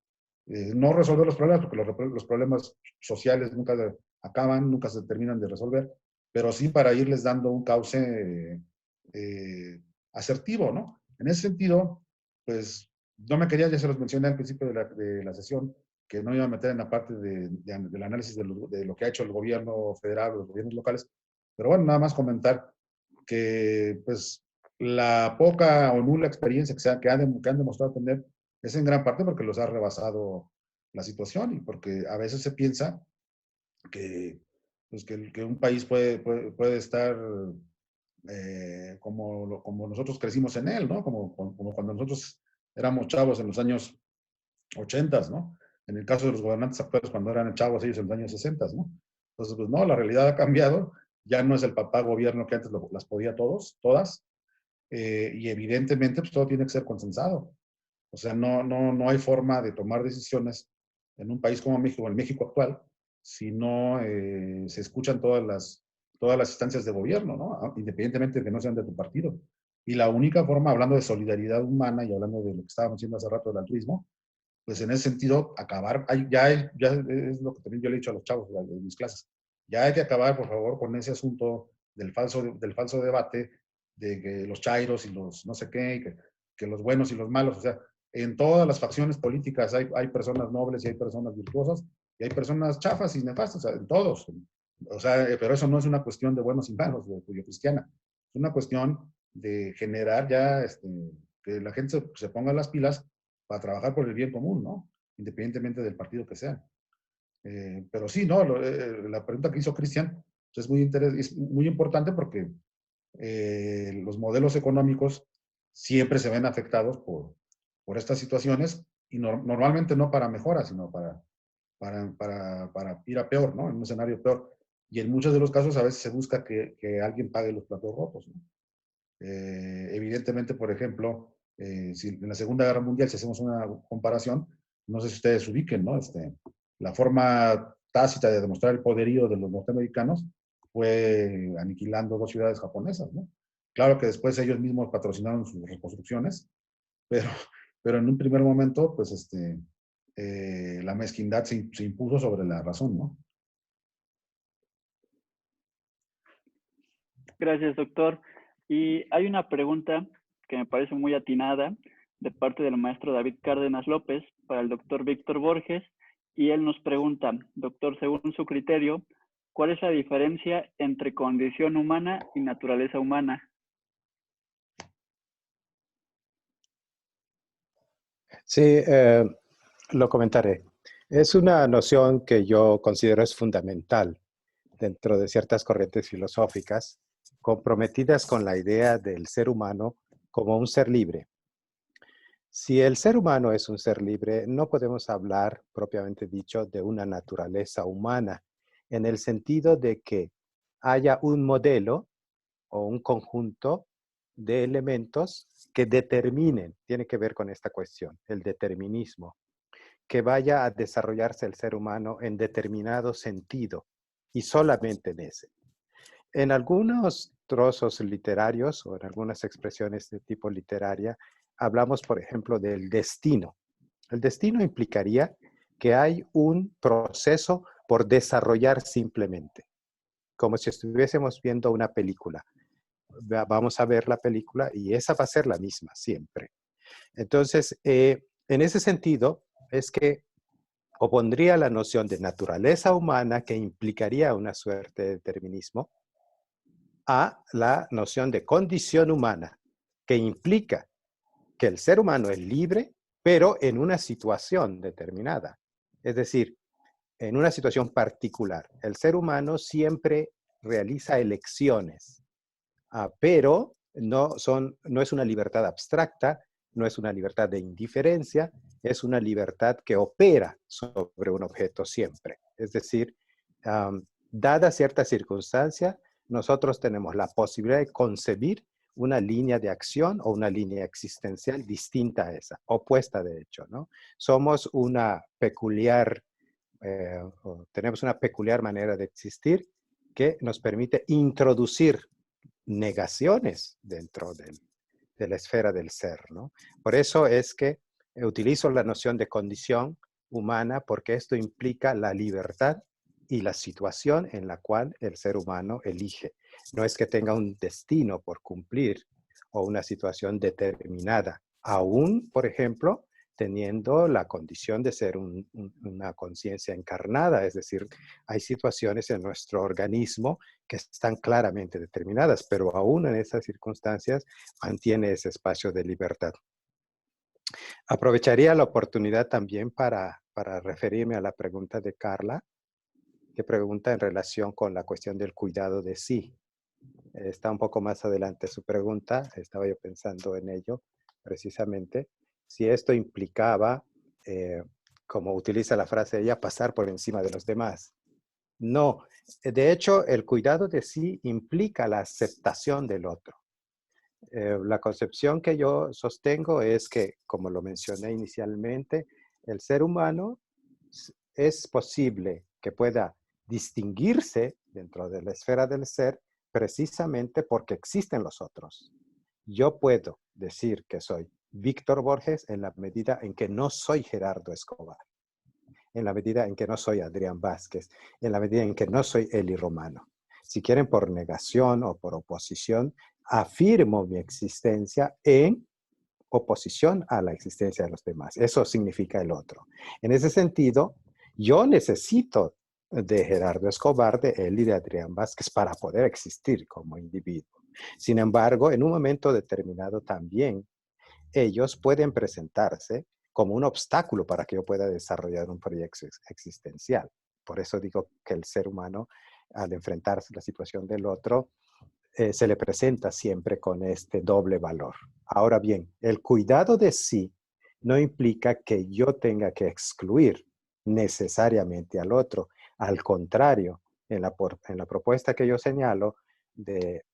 no resolver los problemas, porque los problemas sociales nunca acaban, nunca se terminan de resolver, pero sí para irles dando un cauce asertivo, ¿no? En ese sentido, pues no me quería, ya se los mencioné al principio de la sesión, que no iba a meter en la parte del análisis de lo que ha hecho el gobierno federal o los gobiernos locales, pero bueno, nada más comentar que pues la poca o nula experiencia que han demostrado tener es en gran parte porque los ha rebasado la situación y porque a veces se piensa que, pues que un país puede estar como nosotros crecimos en él, ¿no? Como cuando nosotros éramos chavos en los años 80, ¿no? En el caso de los gobernantes actuales, cuando eran chavos ellos en los años 60, ¿no? Entonces, pues no, la realidad ha cambiado. Ya no es el papá gobierno que antes las podía todas. Y evidentemente, pues todo tiene que ser consensado. O sea, no hay forma de tomar decisiones en un país como México, el México actual, si no se escuchan todas las instancias de gobierno, ¿no? Independientemente de que no sean de tu partido. Y la única forma, hablando de solidaridad humana y hablando de lo que estábamos diciendo hace rato del altruismo, pues en ese sentido, acabar, ya es lo que también yo le he dicho a los chavos de mis clases, ya hay que acabar, por favor, con ese asunto del falso debate de que los chairos y los no sé qué, que los buenos y los malos, o sea, en todas las facciones políticas hay personas nobles y hay personas virtuosas y hay personas chafas y nefastas, o sea, en todos. O sea, pero eso no es una cuestión de buenos y malos, de judio-cristiana. Es una cuestión de generar ya, que la gente se ponga las pilas para trabajar por el bien común, ¿no? Independientemente del partido que sea. Pero sí, ¿no? La pregunta que hizo Cristian pues es muy importante porque los modelos económicos siempre se ven afectados por estas situaciones y normalmente no para mejora, sino para ir a peor, ¿no? En un escenario peor. Y en muchos de los casos a veces se busca que alguien pague los platos rotos, ¿no? Evidentemente, por ejemplo, si en la Segunda Guerra Mundial, si hacemos una comparación, no sé si ustedes ubiquen, ¿no? La forma tácita de demostrar el poderío de los norteamericanos fue aniquilando 2 ciudades japonesas, ¿no? Claro que después ellos mismos patrocinaron sus reconstrucciones, pero, pero en un primer momento, pues la mezquindad se impuso sobre la razón, ¿no? Gracias, doctor. Y hay una pregunta que me parece muy atinada de parte del maestro David Cárdenas López para el doctor Víctor Borges, y él nos pregunta, doctor, según su criterio, ¿cuál es la diferencia entre condición humana y naturaleza humana? Sí, lo comentaré. Es una noción que yo considero es fundamental dentro de ciertas corrientes filosóficas comprometidas con la idea del ser humano como un ser libre. Si el ser humano es un ser libre, no podemos hablar, propiamente dicho, de una naturaleza humana, en el sentido de que haya un modelo o un conjunto de elementos que determinen, tiene que ver con esta cuestión, el determinismo, que vaya a desarrollarse el ser humano en determinado sentido y solamente en ese. En algunos trozos literarios o en algunas expresiones de tipo literaria, hablamos, por ejemplo, del destino. El destino implicaría que hay un proceso por desarrollar simplemente, como si estuviésemos viendo una película. Vamos a ver la película y esa va a ser la misma siempre. Entonces, en ese sentido, es que opondría la noción de naturaleza humana, que implicaría una suerte de determinismo, a la noción de condición humana, que implica que el ser humano es libre, pero en una situación determinada. Es decir, en una situación particular. El ser humano siempre realiza elecciones, pero no es una libertad abstracta, no es una libertad de indiferencia, es una libertad que opera sobre un objeto siempre. Es decir, dada cierta circunstancia, nosotros tenemos la posibilidad de concebir una línea de acción o una línea existencial distinta a esa, opuesta de hecho, ¿no? Somos una peculiar, tenemos una peculiar manera de existir que nos permite introducir negaciones dentro de la esfera del ser, ¿no? Por eso es que utilizo la noción de condición humana, porque esto implica la libertad y la situación en la cual el ser humano elige. No es que tenga un destino por cumplir o una situación determinada, aún, por ejemplo, teniendo la condición de ser una conciencia encarnada, es decir, hay situaciones en nuestro organismo que están claramente determinadas, pero aún en esas circunstancias mantiene ese espacio de libertad. Aprovecharía la oportunidad también para referirme a la pregunta de Carla, que pregunta en relación con la cuestión del cuidado de sí. Está un poco más adelante su pregunta, estaba yo pensando en ello precisamente, si esto implicaba, como utiliza la frase ella, pasar por encima de los demás. No, de hecho, el cuidado de sí implica la aceptación del otro. La concepción que yo sostengo es que, como lo mencioné inicialmente, el ser humano es posible que pueda distinguirse dentro de la esfera del ser precisamente porque existen los otros. Yo puedo decir que soy Víctor Borges en la medida en que no soy Gerardo Escobar, en la medida en que no soy Adrián Vázquez, en la medida en que no soy Eli Romano. Si quieren por negación o por oposición, afirmo mi existencia en oposición a la existencia de los demás. Eso significa el otro. En ese sentido, yo necesito de Gerardo Escobar, de él y de Adrián Vázquez para poder existir como individuo. Sin embargo, en un momento determinado también, ellos pueden presentarse como un obstáculo para que yo pueda desarrollar un proyecto existencial. Por eso digo que el ser humano, al enfrentarse a la situación del otro, se le presenta siempre con este doble valor. Ahora bien, el cuidado de sí no implica que yo tenga que excluir necesariamente al otro. Al contrario, en la propuesta que yo señalo de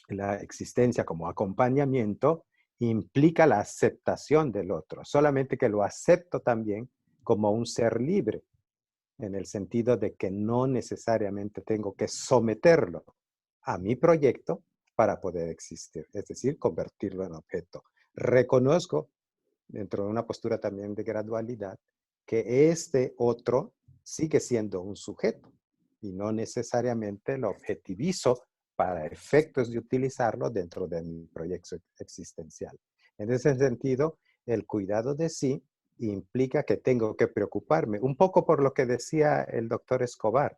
la existencia como acompañamiento, implica la aceptación del otro, solamente que lo acepto también como un ser libre, en el sentido de que no necesariamente tengo que someterlo a mi proyecto para poder existir, es decir, convertirlo en objeto. Reconozco, dentro de una postura también de gradualidad, que este otro sigue siendo un sujeto y no necesariamente lo objetivizo para efectos de utilizarlo dentro de mi proyecto existencial. En ese sentido, el cuidado de sí implica que tengo que preocuparme, un poco por lo que decía el doctor Escobar.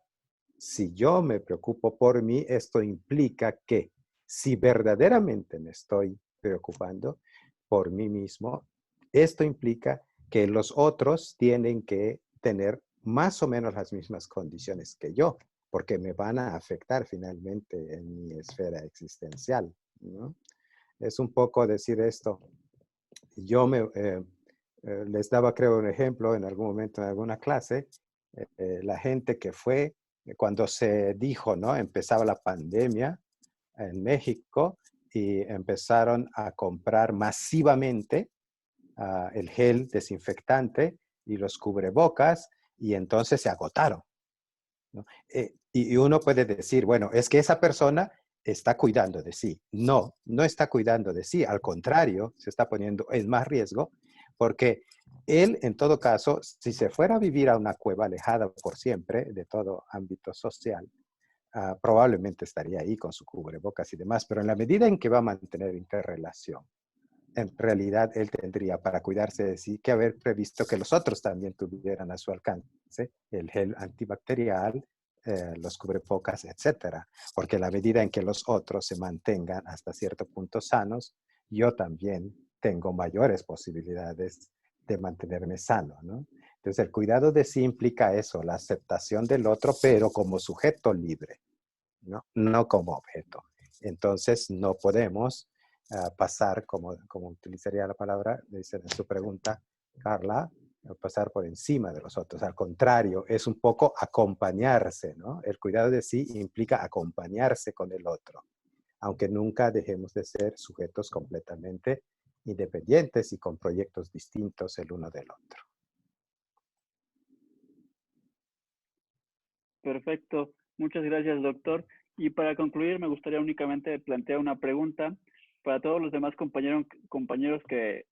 Si yo me preocupo por mí, esto implica que si verdaderamente me estoy preocupando por mí mismo, esto implica que los otros tienen que tener más o menos las mismas condiciones que yo, porque me van a afectar finalmente en mi esfera existencial, ¿no? Es un poco decir esto. Yo les daba, creo, un ejemplo en algún momento en alguna clase, la gente que fue, cuando se dijo, ¿no? Empezaba la pandemia en México y empezaron a comprar masivamente el gel desinfectante y los cubrebocas y entonces se agotaron, ¿no? Y uno puede decir, bueno, es que esa persona está cuidando de sí. No, no está cuidando de sí. Al contrario, se está poniendo en más riesgo porque él, en todo caso, si se fuera a vivir a una cueva alejada por siempre de todo ámbito social, probablemente estaría ahí con su cubrebocas y demás, pero en la medida en que va a mantener interrelación, en realidad él tendría para cuidarse de sí que haber previsto que los otros también tuvieran a su alcance el gel antibacterial, los cubrebocas, etcétera. Porque a la medida en que los otros se mantengan hasta cierto punto sanos, yo también tengo mayores posibilidades de mantenerme sano, ¿no? Entonces el cuidado de sí implica eso, la aceptación del otro, pero como sujeto libre, ¿no? No como objeto. Entonces no podemos pasar, como utilizaría la palabra, dice en su pregunta, Carla, pasar por encima de los otros. Al contrario, es un poco acompañarse, ¿no? El cuidado de sí implica acompañarse con el otro, aunque nunca dejemos de ser sujetos completamente independientes y con proyectos distintos el uno del otro. Perfecto. Muchas gracias, doctor. Y para concluir, me gustaría únicamente plantear una pregunta para todos los demás compañeros que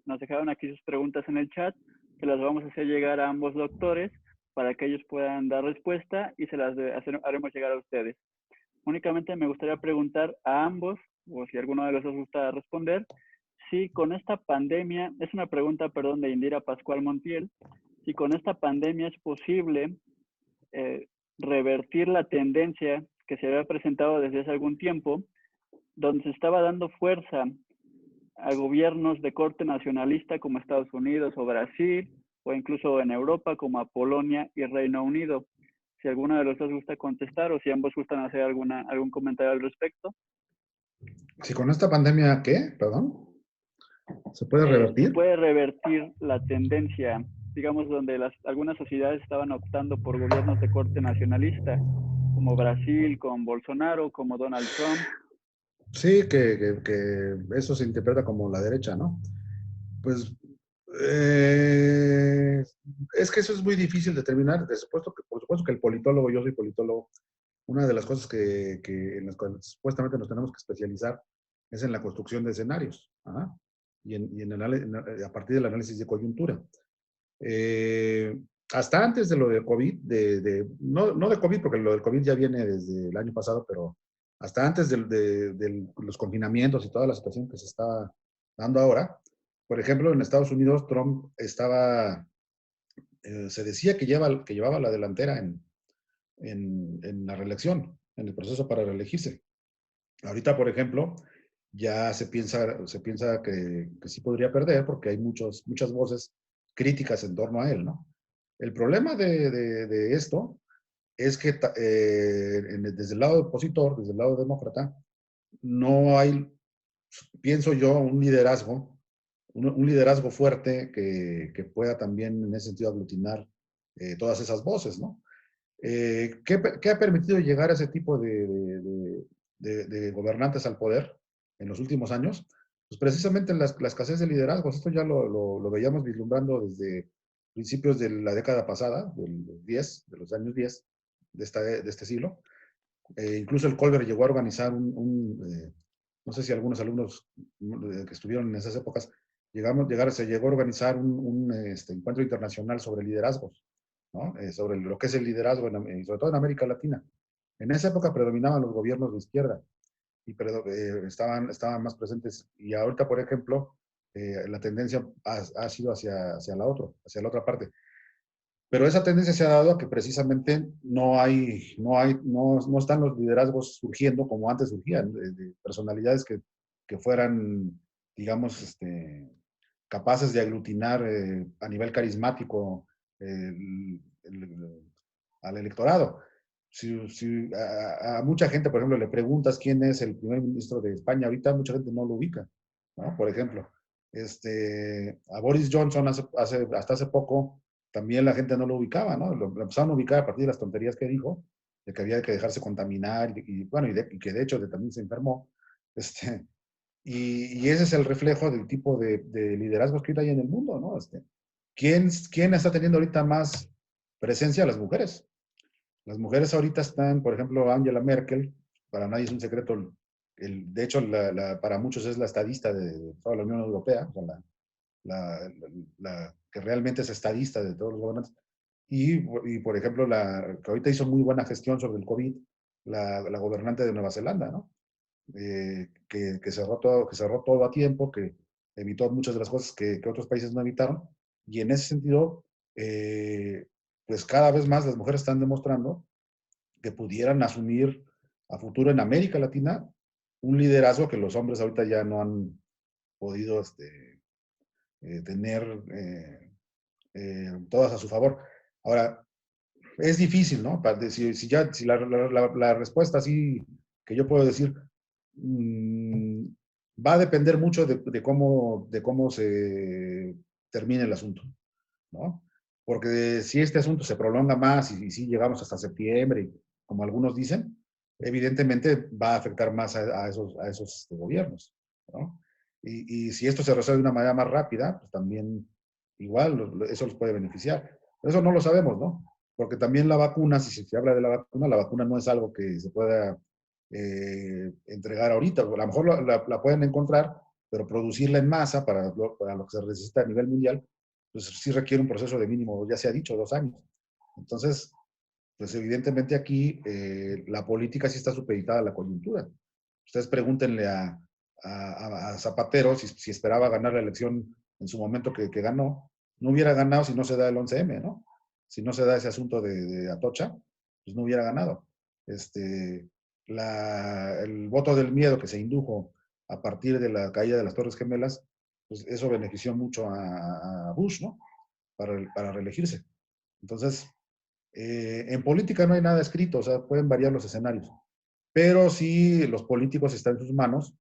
nos dejaron aquí sus preguntas en el chat. Se las vamos a hacer llegar a ambos doctores para que ellos puedan dar respuesta y se las haremos llegar a ustedes. Únicamente me gustaría preguntar a ambos, o si alguno de los dos gusta responder, si con esta pandemia, es una pregunta, perdón, de Indira Pascual Montiel, si con esta pandemia es posible revertir la tendencia que se había presentado desde hace algún tiempo, donde se estaba dando fuerza a gobiernos de corte nacionalista como Estados Unidos o Brasil, o incluso en Europa como a Polonia y Reino Unido. Si alguno de los dos gusta contestar o si ambos gustan hacer algún comentario al respecto. Si con esta pandemia, ¿qué? Perdón. ¿Se puede Se revertir? puede revertir la tendencia, digamos, donde algunas sociedades estaban optando por gobiernos de corte nacionalista, como Brasil con Bolsonaro, como Donald Trump. Sí, que eso se interpreta como la derecha, ¿no? Pues es que eso es muy difícil determinar. Por supuesto que el politólogo, yo soy politólogo, una de las cosas en las cuales supuestamente nos tenemos que especializar es en la construcción de escenarios. ¿Ah? Y a partir del análisis de coyuntura. Hasta antes de lo de COVID, no de COVID, porque lo del COVID ya viene desde el año pasado, pero hasta antes de los confinamientos y toda la situación que se está dando ahora, por ejemplo, en Estados Unidos, Trump se decía que llevaba la delantera en la reelección, en el proceso para reelegirse. Ahorita, por ejemplo, ya se piensa que sí podría perder porque hay muchas voces críticas en torno a él, ¿no? El problema de esto es que desde el lado opositor, desde el lado demócrata, no hay, pienso yo, un liderazgo fuerte que pueda también en ese sentido aglutinar todas esas voces, ¿no? ¿Qué ha permitido llegar a ese tipo de gobernantes al poder en los últimos años? Pues precisamente la escasez de liderazgos. Esto ya lo veíamos vislumbrando desde principios de la década pasada, de los años 10 de este siglo. Incluso el Colbert llegó a organizar no sé si algunos alumnos que estuvieron en esas épocas, se llegó a organizar un encuentro internacional sobre liderazgos, ¿no? Sobre lo que es el liderazgo, sobre todo en América Latina. En esa época predominaban los gobiernos de izquierda y estaban más presentes. Y ahorita, por ejemplo, la tendencia ha sido hacia hacia la otra parte. Pero esa tendencia se ha dado a que precisamente no están los liderazgos surgiendo como antes surgían, de personalidades que fueran, digamos, capaces de aglutinar a nivel carismático al electorado. Si a mucha gente, por ejemplo, le preguntas quién es el primer ministro de España, ahorita mucha gente no lo ubica, ¿no? Por ejemplo, a Boris Johnson hasta hace poco también la gente no lo ubicaba, ¿no? Lo empezaron a ubicar a partir de las tonterías que dijo, de que había que dejarse contaminar bueno, y que de hecho también se enfermó. Y ese es el reflejo del tipo de liderazgos que hay en el mundo, ¿no? ¿Quién está teniendo ahorita más presencia? Las mujeres. Las mujeres ahorita están, por ejemplo, Angela Merkel, para nadie es un secreto, de hecho, para muchos es la estadista de toda la Unión Europea, o sea, la que realmente es estadista de todos los gobernantes. Y por ejemplo, que ahorita hizo muy buena gestión sobre el COVID, la gobernante de Nueva Zelanda, ¿no? Que cerró todo a tiempo, que evitó muchas de las cosas que otros países no evitaron. Y en ese sentido, pues cada vez más las mujeres están demostrando que pudieran asumir a futuro en América Latina un liderazgo que los hombres ahorita ya no han podido tener todas a su favor. Ahora, es difícil, ¿no? Si la respuesta así que yo puedo decir va a depender mucho de cómo se termine el asunto, ¿no? Porque si este asunto se prolonga más y si llegamos hasta septiembre, como algunos dicen, evidentemente va a afectar más a esos gobiernos, ¿no? Y si esto se resuelve de una manera más rápida, pues también igual eso los puede beneficiar. Pero eso no lo sabemos, ¿no? Porque también la vacuna, si se habla de la vacuna no es algo que se pueda entregar ahorita. A lo mejor la pueden encontrar, pero producirla en masa para lo que se necesita a nivel mundial, pues sí requiere un proceso de mínimo, ya se ha dicho, 2 años. Entonces, pues evidentemente aquí la política sí está supeditada a la coyuntura. Ustedes pregúntenle a Zapatero si esperaba ganar la elección en su momento que ganó. No hubiera ganado si no se da el 11M, ¿no? Si no se da ese asunto de Atocha, pues no hubiera ganado. El voto del miedo que se indujo a partir de la caída de las Torres Gemelas, pues eso benefició mucho a Bush, ¿no? Para reelegirse. Entonces, en política no hay nada escrito, o sea, pueden variar los escenarios, pero sí los políticos están en sus manos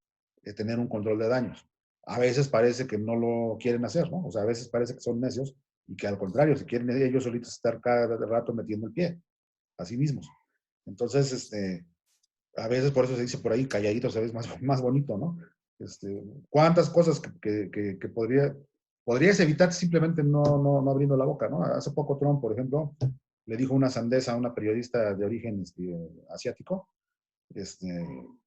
tener un control de daños. A veces parece que no lo quieren hacer, ¿no? O sea, a veces parece que son necios y que al contrario, si quieren ellos solitos estar cada rato metiendo el pie a sí mismos. Entonces, a veces por eso se dice por ahí calladitos, a veces más bonito, ¿no? ¿Cuántas cosas que podrías evitar simplemente no abriendo la boca, ¿no? Hace poco Trump, por ejemplo, le dijo una sandeza a una periodista de origen asiático,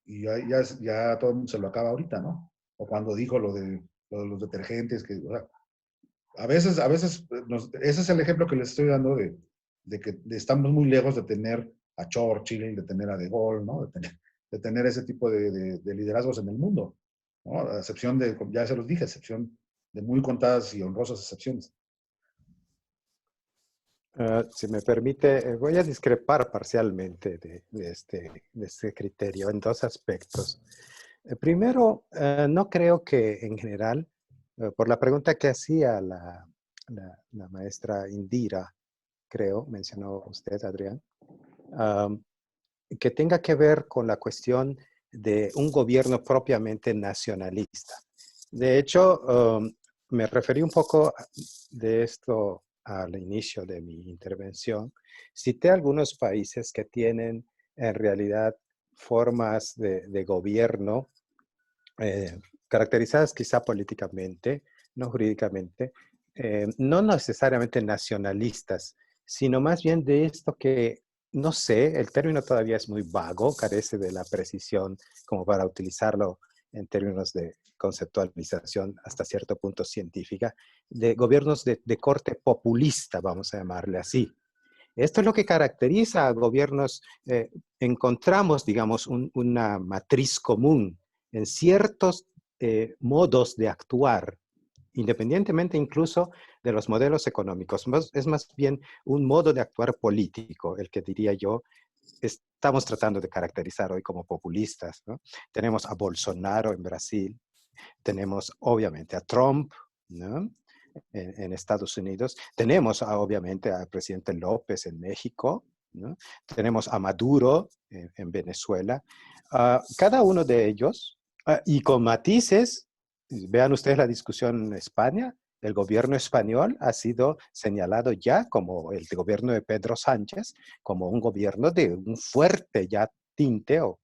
y ya todo el mundo se lo acaba ahorita, ¿no? O cuando dijo lo de los detergentes, o sea, a veces ese es el ejemplo que les estoy dando de que estamos muy lejos de tener a Churchill, de tener a De Gaulle, ¿no? De tener ese tipo de liderazgos en el mundo, ¿no? A excepción ya se los dije, a excepción de muy contadas y honrosas excepciones. Si me permite, voy a discrepar parcialmente de este criterio en dos aspectos. Primero, no creo que en general, por la pregunta que hacía la maestra Indira, creo, mencionó usted, Adrián, que tenga que ver con la cuestión de un gobierno propiamente nacionalista. De hecho, me referí un poco de esto al inicio de mi intervención. Cité algunos países que tienen en realidad formas de gobierno caracterizadas quizá políticamente, no jurídicamente, no necesariamente nacionalistas, sino más bien de esto que, no sé, el término todavía es muy vago, carece de la precisión como para utilizarlo en términos de conceptualización hasta cierto punto científica, de gobiernos de corte populista, vamos a llamarle así. Esto es lo que caracteriza a gobiernos. Encontramos, digamos, una matriz común en ciertos modos de actuar, independientemente incluso de los modelos económicos. Es más bien un modo de actuar político, el que diría yo, estamos tratando de caracterizar hoy como populistas, ¿no? Tenemos a Bolsonaro en Brasil, tenemos obviamente a Trump, ¿no? En Estados Unidos, tenemos obviamente al presidente López en México, ¿no? Tenemos a Maduro en Venezuela. Cada uno de ellos, y con matices, vean ustedes la discusión en España, el gobierno español ha sido señalado ya como el gobierno de Pedro Sánchez, como un gobierno de un fuerte ya tinte o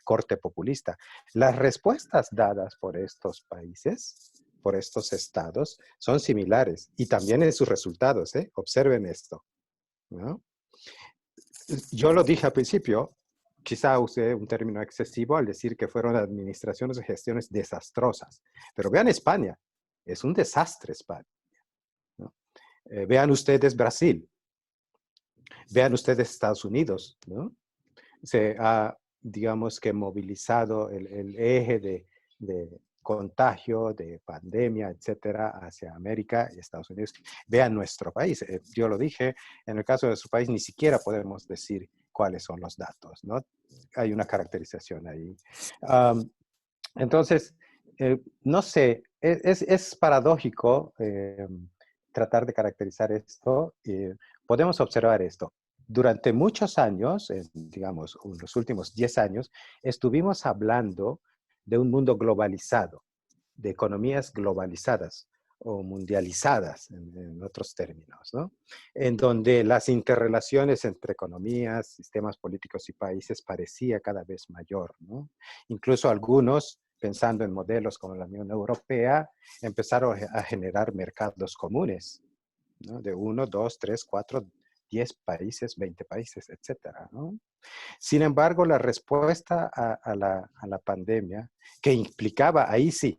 corte populista. Las respuestas dadas por estos países, por estos estados, son similares y también en sus resultados. Observen esto, ¿no? Yo lo dije al principio, quizá usé un término excesivo al decir que fueron administraciones y gestiones desastrosas, pero vean España, es un desastre España, ¿no? Vean ustedes Brasil, vean ustedes Estados Unidos, ¿no? Se ha, digamos que, movilizado el eje de contagio, de pandemia, etcétera, hacia América y Estados Unidos. Vean nuestro país. Yo lo dije, en el caso de nuestro país ni siquiera podemos decir cuáles son los datos, ¿no? Hay una caracterización ahí. Entonces, no sé, es paradójico tratar de caracterizar esto. Podemos observar esto. Durante muchos años, digamos, los últimos 10 años, estuvimos hablando de un mundo globalizado, de economías globalizadas o mundializadas, en otros términos, ¿no? En donde las interrelaciones entre economías, sistemas políticos y países parecía cada vez mayor, ¿no? Incluso algunos, pensando en modelos como la Unión Europea, empezaron a generar mercados comunes, ¿no? De 1, 2, 3, 4, 10 países, 20 países, etcétera, ¿no? Sin embargo, la respuesta a la pandemia, que implicaba, ahí sí,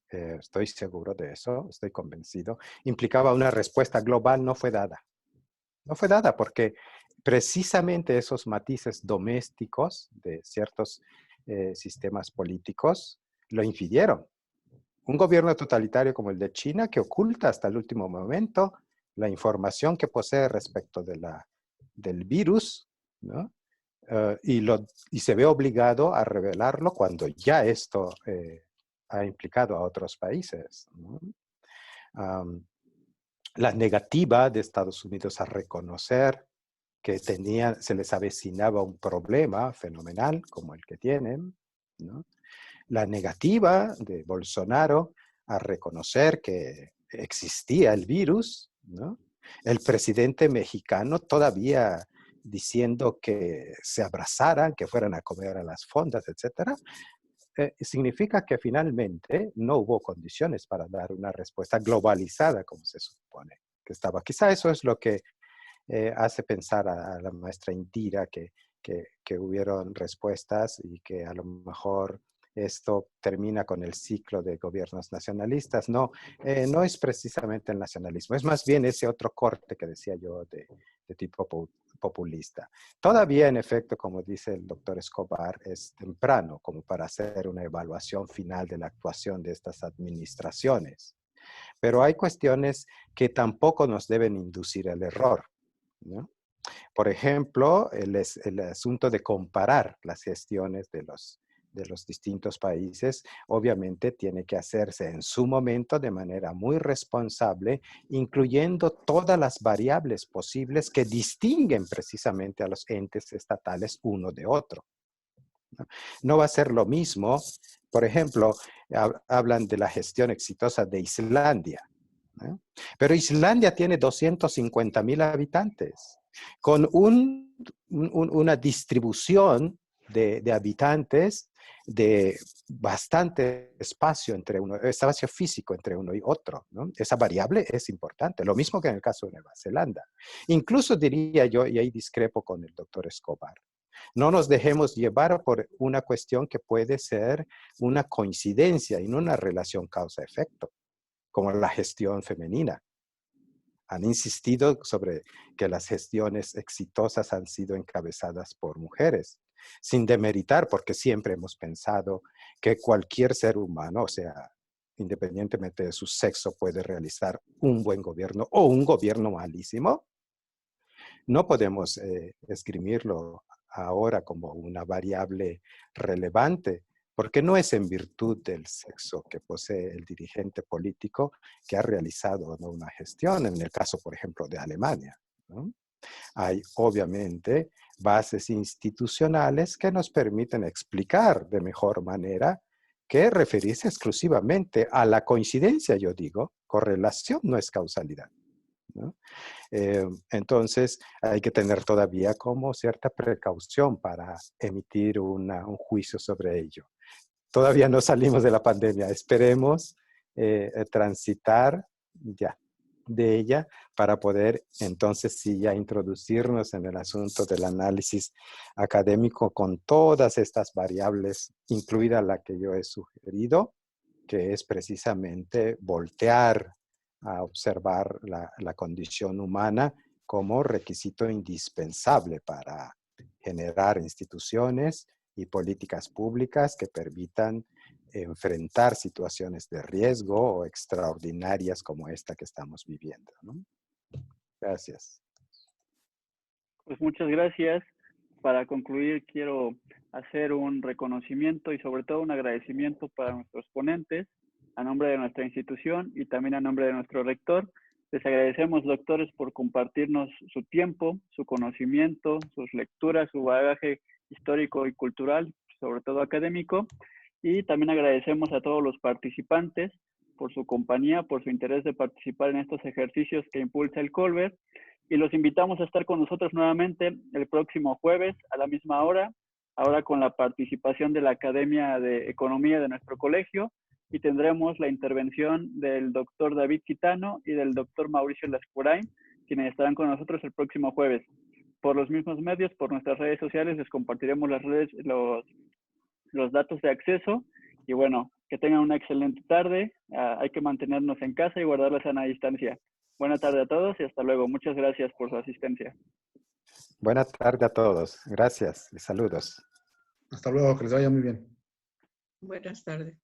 estoy seguro de eso, estoy convencido, implicaba una respuesta global, no fue dada. No fue dada porque precisamente esos matices domésticos de ciertos sistemas políticos lo impidieron. Un gobierno totalitario como el de China, que oculta hasta el último momento la información que posee respecto del virus, ¿no? Y se ve obligado a revelarlo cuando ya esto ha implicado a otros países, ¿no? La negativa de Estados Unidos a reconocer que se les avecinaba un problema fenomenal como el que tienen, ¿no? La negativa de Bolsonaro a reconocer que existía el virus, ¿no? El presidente mexicano todavía diciendo que se abrazaran, que fueran a comer a las fondas, etcétera, significa que finalmente no hubo condiciones para dar una respuesta globalizada como se supone que estaba. Quizá eso es lo que hace pensar a la maestra Indira que hubieron respuestas y que a lo mejor esto termina con el ciclo de gobiernos nacionalistas. No, no es precisamente el nacionalismo, es más bien ese otro corte que decía yo de tipo populista. Todavía, en efecto, como dice el doctor Escobar, es temprano como para hacer una evaluación final de la actuación de estas administraciones. Pero hay cuestiones que tampoco nos deben inducir al error, ¿no? Por ejemplo, el asunto de comparar las gestiones de los distintos países, obviamente tiene que hacerse en su momento de manera muy responsable, incluyendo todas las variables posibles que distinguen precisamente a los entes estatales uno de otro. No va a ser lo mismo, por ejemplo, hablan de la gestión exitosa de Islandia, ¿no? Pero Islandia tiene 250,000 habitantes, con una distribución de habitantes de bastante espacio espacio físico entre uno y otro, ¿no? Esa variable es importante, lo mismo que en el caso de Nueva Zelanda. Incluso diría yo, y ahí discrepo con el doctor Escobar, no nos dejemos llevar por una cuestión que puede ser una coincidencia y no una relación causa-efecto, como la gestión femenina. han insistido sobre que las gestiones exitosas han sido encabezadas por mujeres, sin demeritar, porque siempre hemos pensado que cualquier ser humano, o sea, independientemente de su sexo, puede realizar un buen gobierno o un gobierno malísimo. No podemos esgrimirlo ahora como una variable relevante, porque no es en virtud del sexo que posee el dirigente político que ha realizado, ¿no?, una gestión, en el caso, por ejemplo, de Alemania, ¿no? Hay obviamente bases institucionales que nos permiten explicar de mejor manera que referirse exclusivamente a la coincidencia, yo digo, correlación no es causalidad, ¿no? Entonces hay que tener todavía como cierta precaución para emitir un juicio sobre ello. Todavía no salimos de la pandemia, esperemos transitar ya de ella para poder entonces sí ya introducirnos en el asunto del análisis académico con todas estas variables, incluida la que yo he sugerido, que es precisamente voltear a observar la condición humana como requisito indispensable para generar instituciones y políticas públicas que permitan enfrentar situaciones de riesgo o extraordinarias como esta que estamos viviendo, ¿no? Gracias. Pues muchas gracias. Para concluir, quiero hacer un reconocimiento y sobre todo un agradecimiento para nuestros ponentes, a nombre de nuestra institución y también a nombre de nuestro rector. Les agradecemos, doctores, por compartirnos su tiempo, su conocimiento, sus lecturas, su bagaje histórico y cultural, sobre todo académico. Y también agradecemos a todos los participantes por su compañía, por su interés de participar en estos ejercicios que impulsa el Colbert. Y los invitamos a estar con nosotros nuevamente el próximo jueves a la misma hora, ahora con la participación de la Academia de Economía de nuestro colegio, y tendremos la intervención del doctor David Quitano y del doctor Mauricio Lascurain, quienes estarán con nosotros el próximo jueves. Por los mismos medios, por nuestras redes sociales, les compartiremos los datos de acceso. Y bueno, que tengan una excelente tarde. Hay que mantenernos en casa y guardar la sana distancia. Buena tarde a todos y hasta luego. Muchas gracias por su asistencia. Buena tarde a todos. Gracias y saludos. Hasta luego, que les vaya muy bien. Buenas tardes.